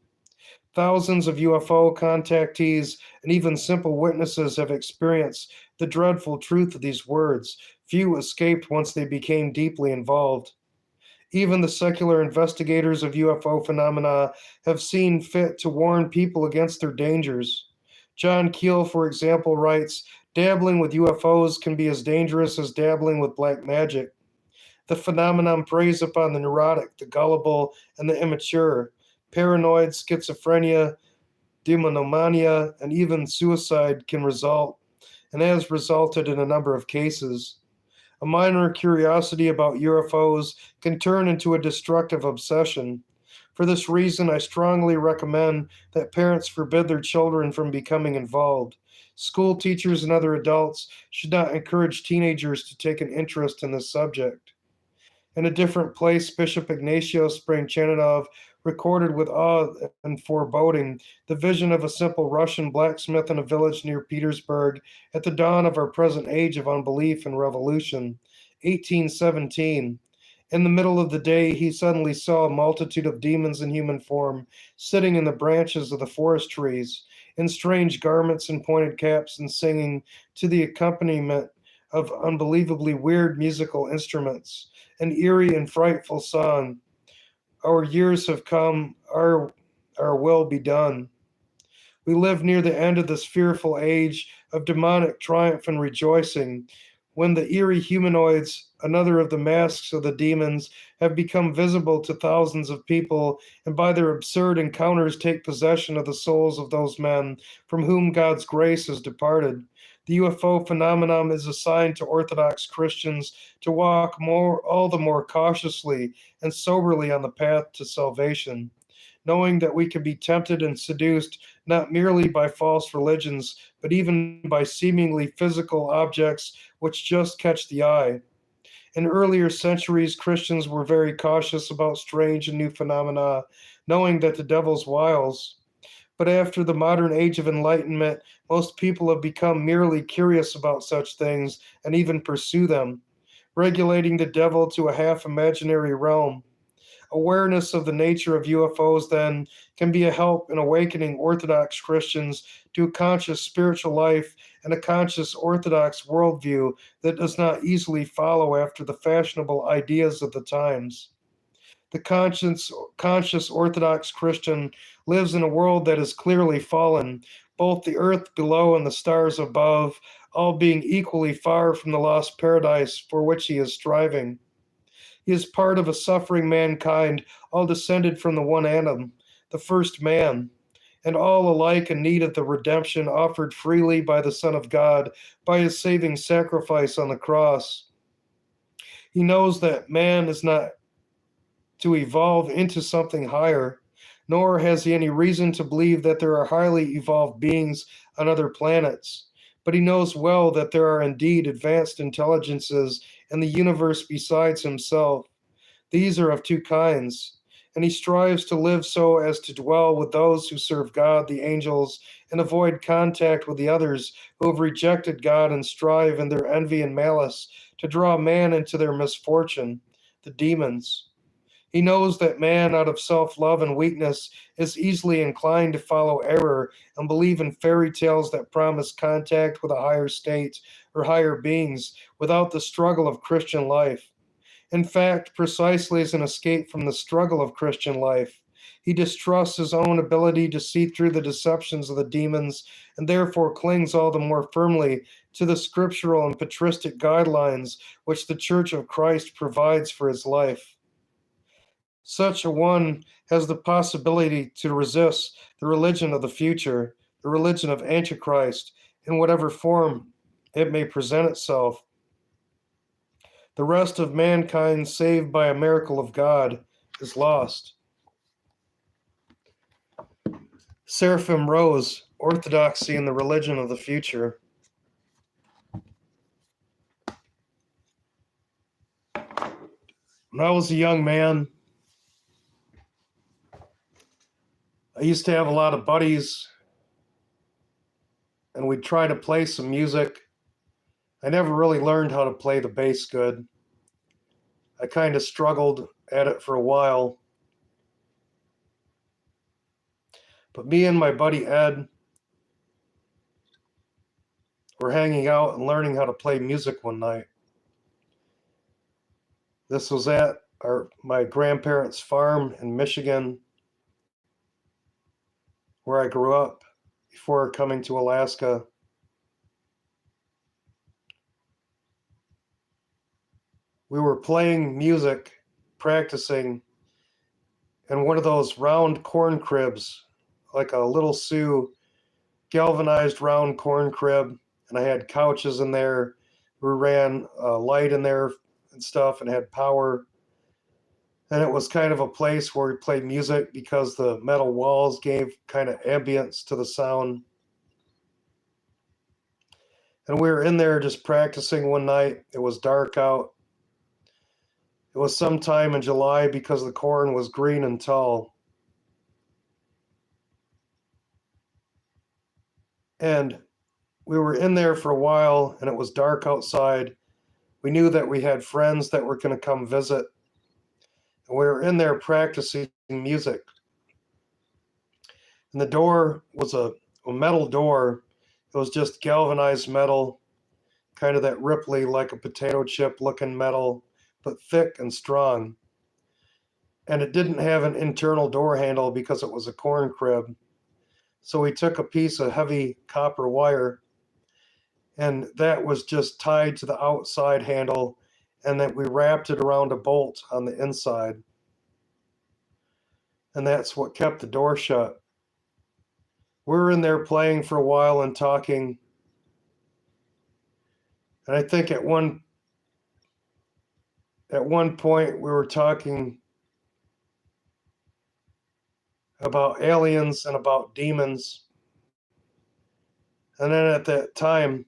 Thousands of UFO contactees and even simple witnesses have experienced the dreadful truth of these words. Few escaped once they became deeply involved. Even the secular investigators of UFO phenomena have seen fit to warn people against their dangers. John Keel, for example, writes, dabbling with UFOs can be as dangerous as dabbling with black magic. The phenomenon preys upon the neurotic, the gullible, and the immature. Paranoid, schizophrenia, demonomania, and even suicide can result, and has resulted in a number of cases. A minor curiosity about UFOs can turn into a destructive obsession. For this reason, I strongly recommend that parents forbid their children from becoming involved. School teachers and other adults should not encourage teenagers to take an interest in this subject. In a different place, Bishop Ignatios Sprangchanov recorded with awe and foreboding the vision of a simple Russian blacksmith in a village near Petersburg at the dawn of our present age of unbelief and revolution, 1817. In the middle of the day, he suddenly saw a multitude of demons in human form sitting in the branches of the forest trees, in strange garments and pointed caps, and singing to the accompaniment of unbelievably weird musical instruments, an eerie and frightful song. Our years have come, our will be done. We live near the end of this fearful age of demonic triumph and rejoicing, when the eerie humanoids, another of the masks of the demons, have become visible to thousands of people, and by their absurd encounters take possession of the souls of those men from whom God's grace has departed. The UFO phenomenon is a sign to Orthodox Christians to walk all the more cautiously and soberly on the path to salvation, knowing that we can be tempted and seduced not merely by false religions, but even by seemingly physical objects which just catch the eye. In earlier centuries, Christians were very cautious about strange and new phenomena, knowing that the devil's wiles. But after the modern age of enlightenment, most people have become merely curious about such things and even pursue them, regulating the devil to a half imaginary realm. Awareness of the nature of UFOs, then, can be a help in awakening Orthodox Christians to a conscious spiritual life and a conscious Orthodox worldview that does not easily follow after the fashionable ideas of the times. The conscious Orthodox Christian lives in a world that is clearly fallen, both the earth below and the stars above, all being equally far from the lost paradise for which he is striving. He is part of a suffering mankind, all descended from the one Adam, the first man, and all alike in need of the redemption offered freely by the Son of God by his saving sacrifice on the cross. He knows that man is not to evolve into something higher, nor has he any reason to believe that there are highly evolved beings on other planets. But he knows well that there are indeed advanced intelligences in the universe besides himself. These are of two kinds, and he strives to live so as to dwell with those who serve God, the angels, and avoid contact with the others who have rejected God and strive in their envy and malice to draw man into their misfortune, the demons. He knows that man, out of self love and weakness, is easily inclined to follow error and believe in fairy tales that promise contact with a higher state or higher beings without the struggle of Christian life. In fact, precisely as an escape from the struggle of Christian life, he distrusts his own ability to see through the deceptions of the demons and therefore clings all the more firmly to the scriptural and patristic guidelines which the Church of Christ provides for his life. Such a one has the possibility to resist the religion of the future, the religion of Antichrist, in whatever form it may present itself. The rest of mankind, saved by a miracle of God, is lost. Seraphim Rose, Orthodoxy and the Religion of the Future. When I was a young man, I used to have a lot of buddies, and we'd try to play some music. I never really learned how to play the bass good. I kind of struggled at it for a while. But me and my buddy Ed were hanging out and learning how to play music one night. This was at my grandparents' farm in Michigan, where I grew up before coming to Alaska. We were playing music, practicing in one of those round corn cribs, like a Little Sioux galvanized round corn crib, and I had couches in there. We ran a light in there and stuff and had power. And it was kind of a place where we played music because the metal walls gave kind of ambience to the sound. And we were in there just practicing one night. It was dark out. It was sometime in July because the corn was green and tall. And we were in there for a while, and it was dark outside. We knew that we had friends that were going to come visit. And we were in there practicing music. And the door was a metal door. It was just galvanized metal, kind of that Ripley, like a potato chip looking metal, but thick and strong. And it didn't have an internal door handle because it was a corn crib. So we took a piece of heavy copper wire, and that was just tied to the outside handle, and then we wrapped it around a bolt on the inside. And that's what kept the door shut. We were in there playing for a while and talking. And I think at one point we were talking about aliens and about demons. And then at that time,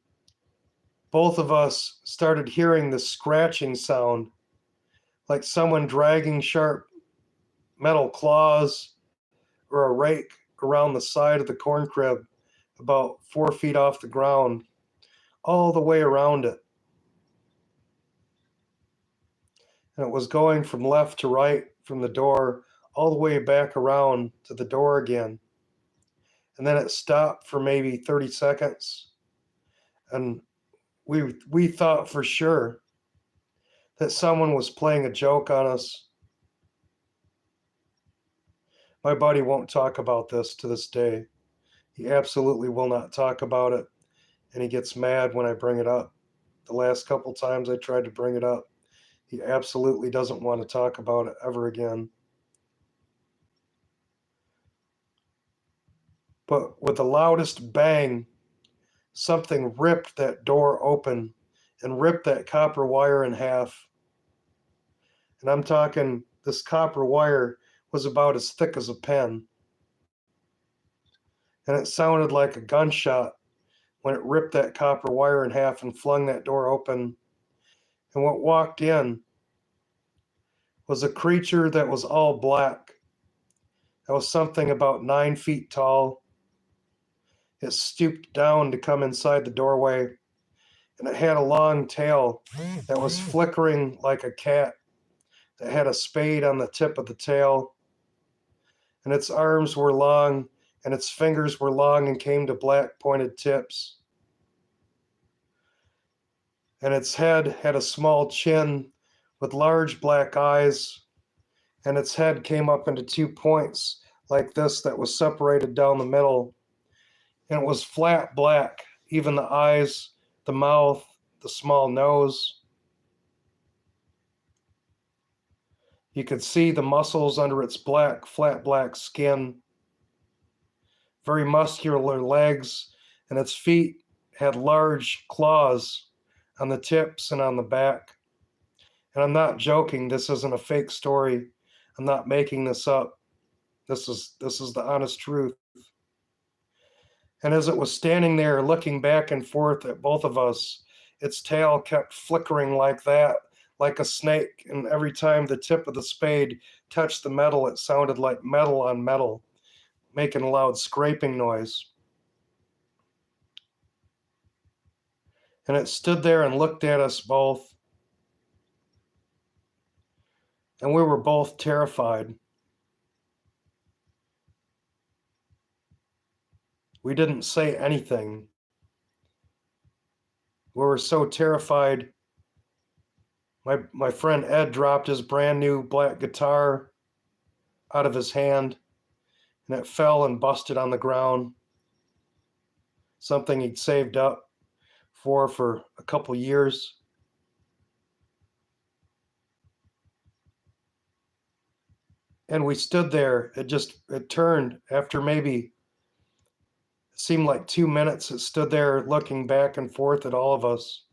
both of us started hearing the scratching sound, like someone dragging sharp metal claws or a rake around the side of the corn crib about 4 feet off the ground, all the way around it. And it was going from left to right from the door, all the way back around to the door again. And then it stopped for maybe 30 seconds. And we thought for sure that someone was playing a joke on us. My buddy won't talk about this to this day. He absolutely will not talk about it. And he gets mad when I bring it up. The last couple times I tried to bring it up, he absolutely doesn't want to talk about it ever again. But with the loudest bang, something ripped that door open and ripped that copper wire in half. And I'm talking, this copper wire was about as thick as a pen. And it sounded like a gunshot when it ripped that copper wire in half and flung that door open. And what walked in was a creature that was all black. That was something about 9 feet tall. It stooped down to come inside the doorway, and it had a long tail that was flickering like a cat that had a spade on the tip of the tail, and its arms were long, and its fingers were long and came to black pointed tips. And its head had a small chin with large black eyes, and its head came up into 2 points like this that was separated down the middle, and it was flat black, even the eyes, the mouth, the small nose. You could see the muscles under its black, flat black skin, very muscular legs, and its feet had large claws on the tips and on the back. And I'm not joking, this isn't a fake story. I'm not making this up. This is the honest truth. And as it was standing there looking back and forth at both of us, its tail kept flickering like that, like a snake, and every time the tip of the spade touched the metal, it sounded like metal on metal, making a loud scraping noise. And it stood there and looked at us both, and we were both terrified. We didn't say anything. We were so terrified. My friend Ed dropped his brand new black guitar out of his hand, and it fell and busted on the ground. Something he'd saved up for a couple years. And we stood there. It turned after maybe, it seemed like 2 minutes. It stood there looking back and forth at all of us.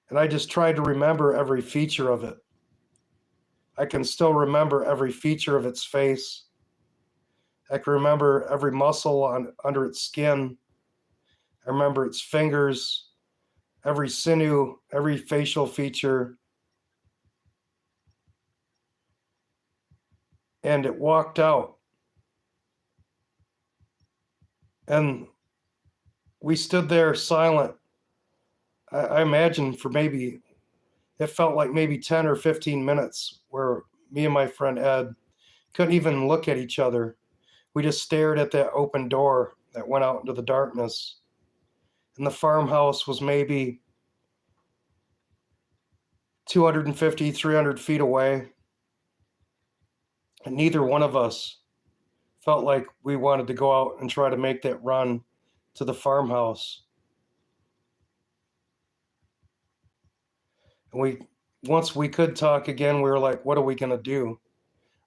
And I just tried to remember every feature of it. I can still remember every feature of its face. I can remember every muscle under its skin. I remember its fingers, every sinew, every facial feature. And it walked out. And we stood there silent. I imagine for maybe, it felt like maybe 10 or 15 minutes where me and my friend Ed couldn't even look at each other. We just stared at that open door that went out into the darkness. And the farmhouse was maybe 250, 300 feet away. And neither one of us felt like we wanted to go out and try to make that run to the farmhouse. And once we could talk again, we were like, what are we going to do?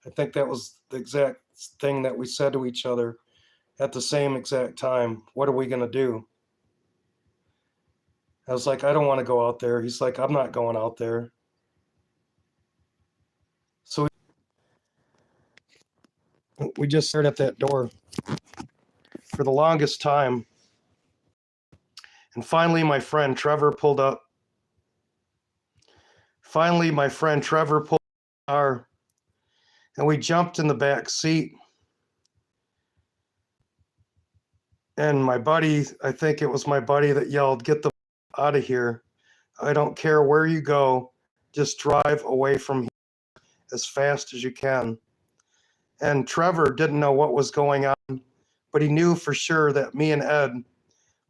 I think that was the exact thing that we said to each other at the same exact time. What are we going to do? I was like, I don't want to go out there. He's like, I'm not going out there. So we just stared at that door for the longest time. And finally, my friend Trevor pulled up. Finally, my friend Trevor pulled the car, and we jumped in the back seat. And my buddy, I think it was my buddy that yelled, "Get the out of here. I don't care where you go. Just drive away from here as fast as you can." And Trevor didn't know what was going on, but he knew for sure that me and Ed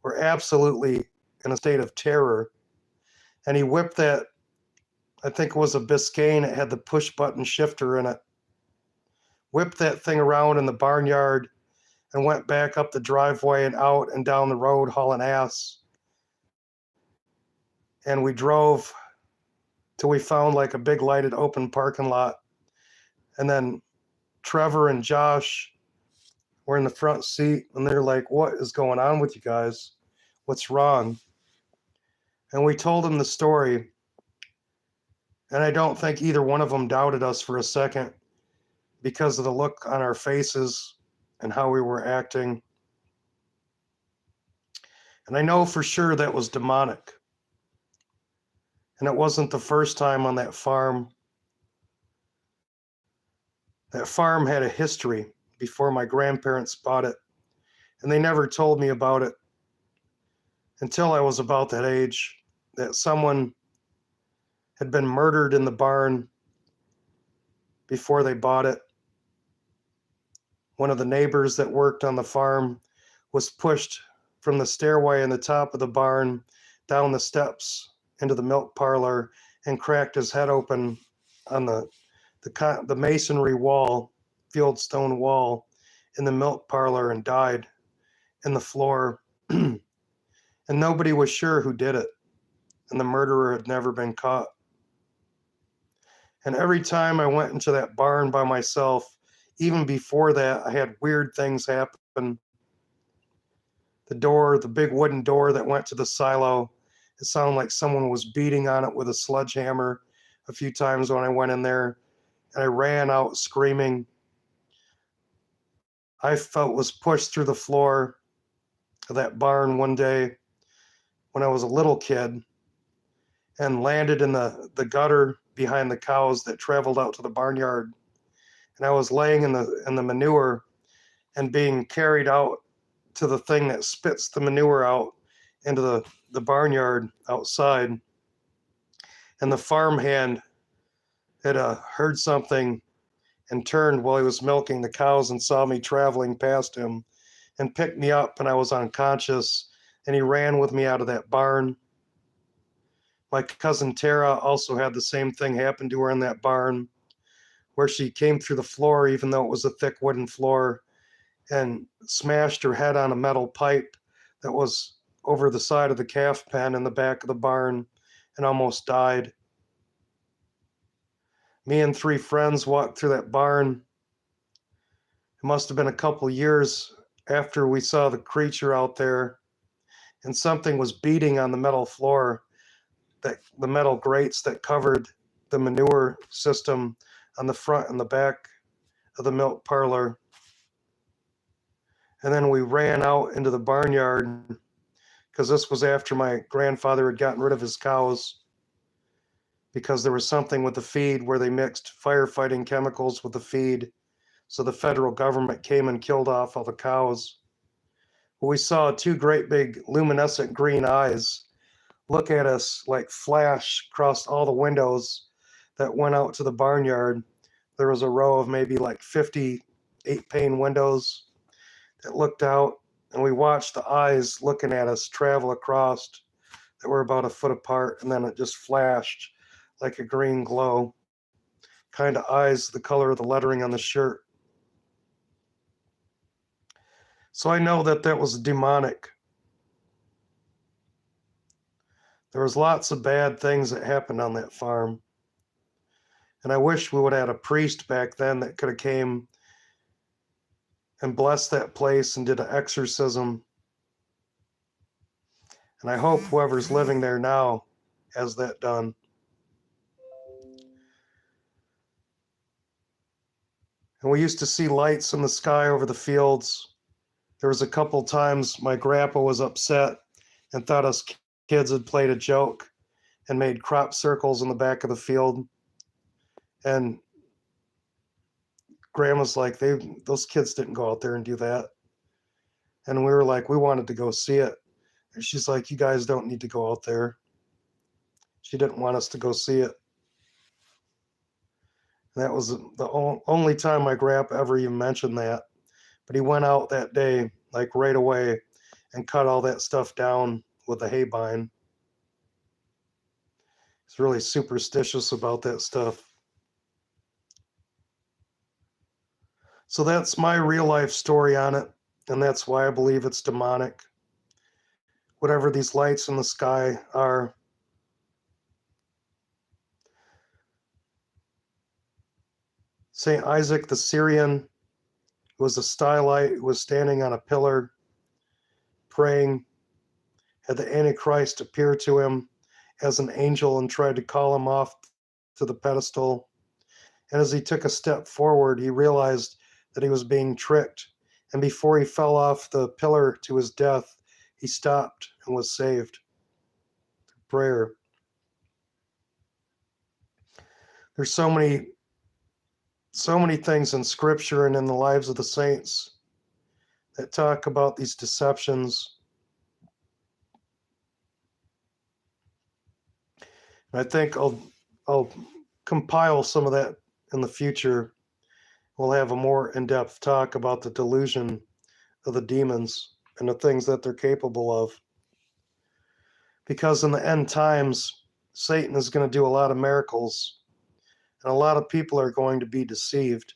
were absolutely in a state of terror. And he whipped that, I think it was a Biscayne, it had the push button shifter in it, whipped that thing around in the barnyard and went back up the driveway and out and down the road hauling ass. And we drove till we found like a big lighted open parking lot. And then Trevor and Josh were in the front seat, and they're like, "What is going on with you guys? What's wrong?" And we told them the story. And I don't think either one of them doubted us for a second because of the look on our faces and how we were acting. And I know for sure that was demonic. And it wasn't the first time on that farm. That farm had a history before my grandparents bought it. And they never told me about it until I was about that age. that someone had been murdered in the barn before they bought it. One of the neighbors that worked on the farm was pushed from the stairway in the top of the barn down the steps into the milk parlor and cracked his head open on the masonry wall, fieldstone wall in the milk parlor, and died in the floor. And nobody was sure who did it, and the murderer had never been caught. And every time I went into that barn by myself, even before that, I had weird things happen. The big wooden door that went to the silo, it sounded like someone was beating on it with a sledgehammer a few times when I went in there, and I ran out screaming. I was pushed through the floor of that barn one day when I was a little kid and landed in the gutter behind the cows that traveled out to the barnyard. And I was laying in the manure and being carried out to the thing that spits the manure out into the barnyard outside. And the farmhand had heard something and turned while he was milking the cows and saw me traveling past him and picked me up, and I was unconscious, and he ran with me out of that barn. My cousin Tara also had the same thing happen to her in that barn, where she came through the floor, even though it was a thick wooden floor, and smashed her head on a metal pipe that was over the side of the calf pen in the back of the barn and almost died. Me and 3 friends walked through that barn. It must have been a couple years after we saw the creature out there, and something was beating on the metal floor, the metal grates that covered the manure system on the front and the back of the milk parlor. And then we ran out into the barnyard, because this was after my grandfather had gotten rid of his cows, because there was something with the feed where they mixed firefighting chemicals with the feed. So the federal government came and killed off all the cows. We saw 2 great big luminescent green eyes look at us like flash across all the windows that went out to the barnyard. There was a row of maybe like 50 8-pane windows that looked out, and we watched the eyes looking at us travel across that were about a foot apart, and then it just flashed like a green glow, kind of eyes the color of the lettering on the shirt. So I know that was demonic. There was lots of bad things that happened on that farm. And I wish we would have had a priest back then that could have came and blessed that place and did an exorcism. And I hope whoever's living there now has that done. And we used to see lights in the sky over the fields. There was a couple times my grandpa was upset and thought us kids had played a joke and made crop circles in the back of the field. And grandma's like, those kids didn't go out there and do that. And we were like, we wanted to go see it. And she's like, you guys don't need to go out there. She didn't want us to go see it. And that was the only time my grandpa ever even mentioned that. But he went out that day, like right away, and cut all that stuff down with a hay bine. He's really superstitious about that stuff. So that's my real life story on it, and that's why I believe it's demonic. Whatever these lights in the sky are. St. Isaac the Syrian was a stylite who was standing on a pillar praying, had the Antichrist appear to him as an angel and tried to call him off to the pedestal. And as he took a step forward, he realized that he was being tricked. And before he fell off the pillar to his death, he stopped and was saved through prayer. There's so many things in Scripture and in the lives of the saints that talk about these deceptions. I think I'll compile some of that in the future. We'll have a more in-depth talk about the delusion of the demons and the things that they're capable of. Because in the end times, Satan is going to do a lot of miracles, and a lot of people are going to be deceived.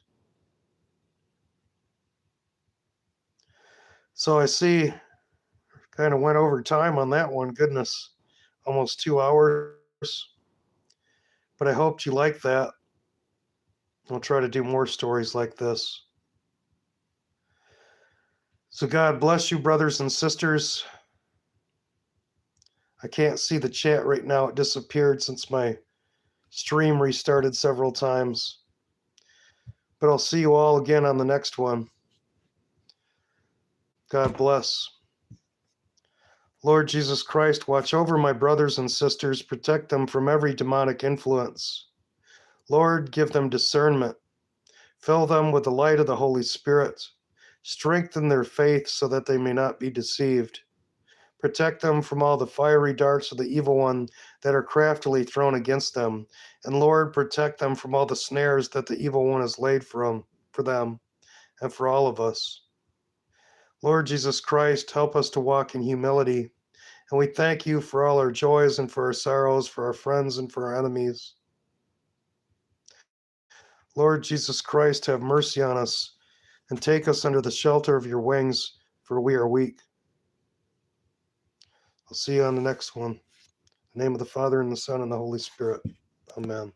So I see, kind of went over time on that one. Goodness, almost 2 hours. But I hoped you liked that. I'll try to do more stories like this. So God bless you, brothers and sisters. I can't see the chat right now. It disappeared since my stream restarted several times. But I'll see you all again on the next one. God bless. Lord Jesus Christ, watch over my brothers and sisters, protect them from every demonic influence. Lord, give them discernment. Fill them with the light of the Holy Spirit. Strengthen their faith so that they may not be deceived. Protect them from all the fiery darts of the evil one that are craftily thrown against them. And Lord, protect them from all the snares that the evil one has laid for them and for all of us. Lord Jesus Christ, help us to walk in humility. And we thank you for all our joys and for our sorrows, for our friends and for our enemies. Lord Jesus Christ, have mercy on us and take us under the shelter of your wings, for we are weak. I'll see you on the next one. In the name of the Father, and the Son, and the Holy Spirit. Amen.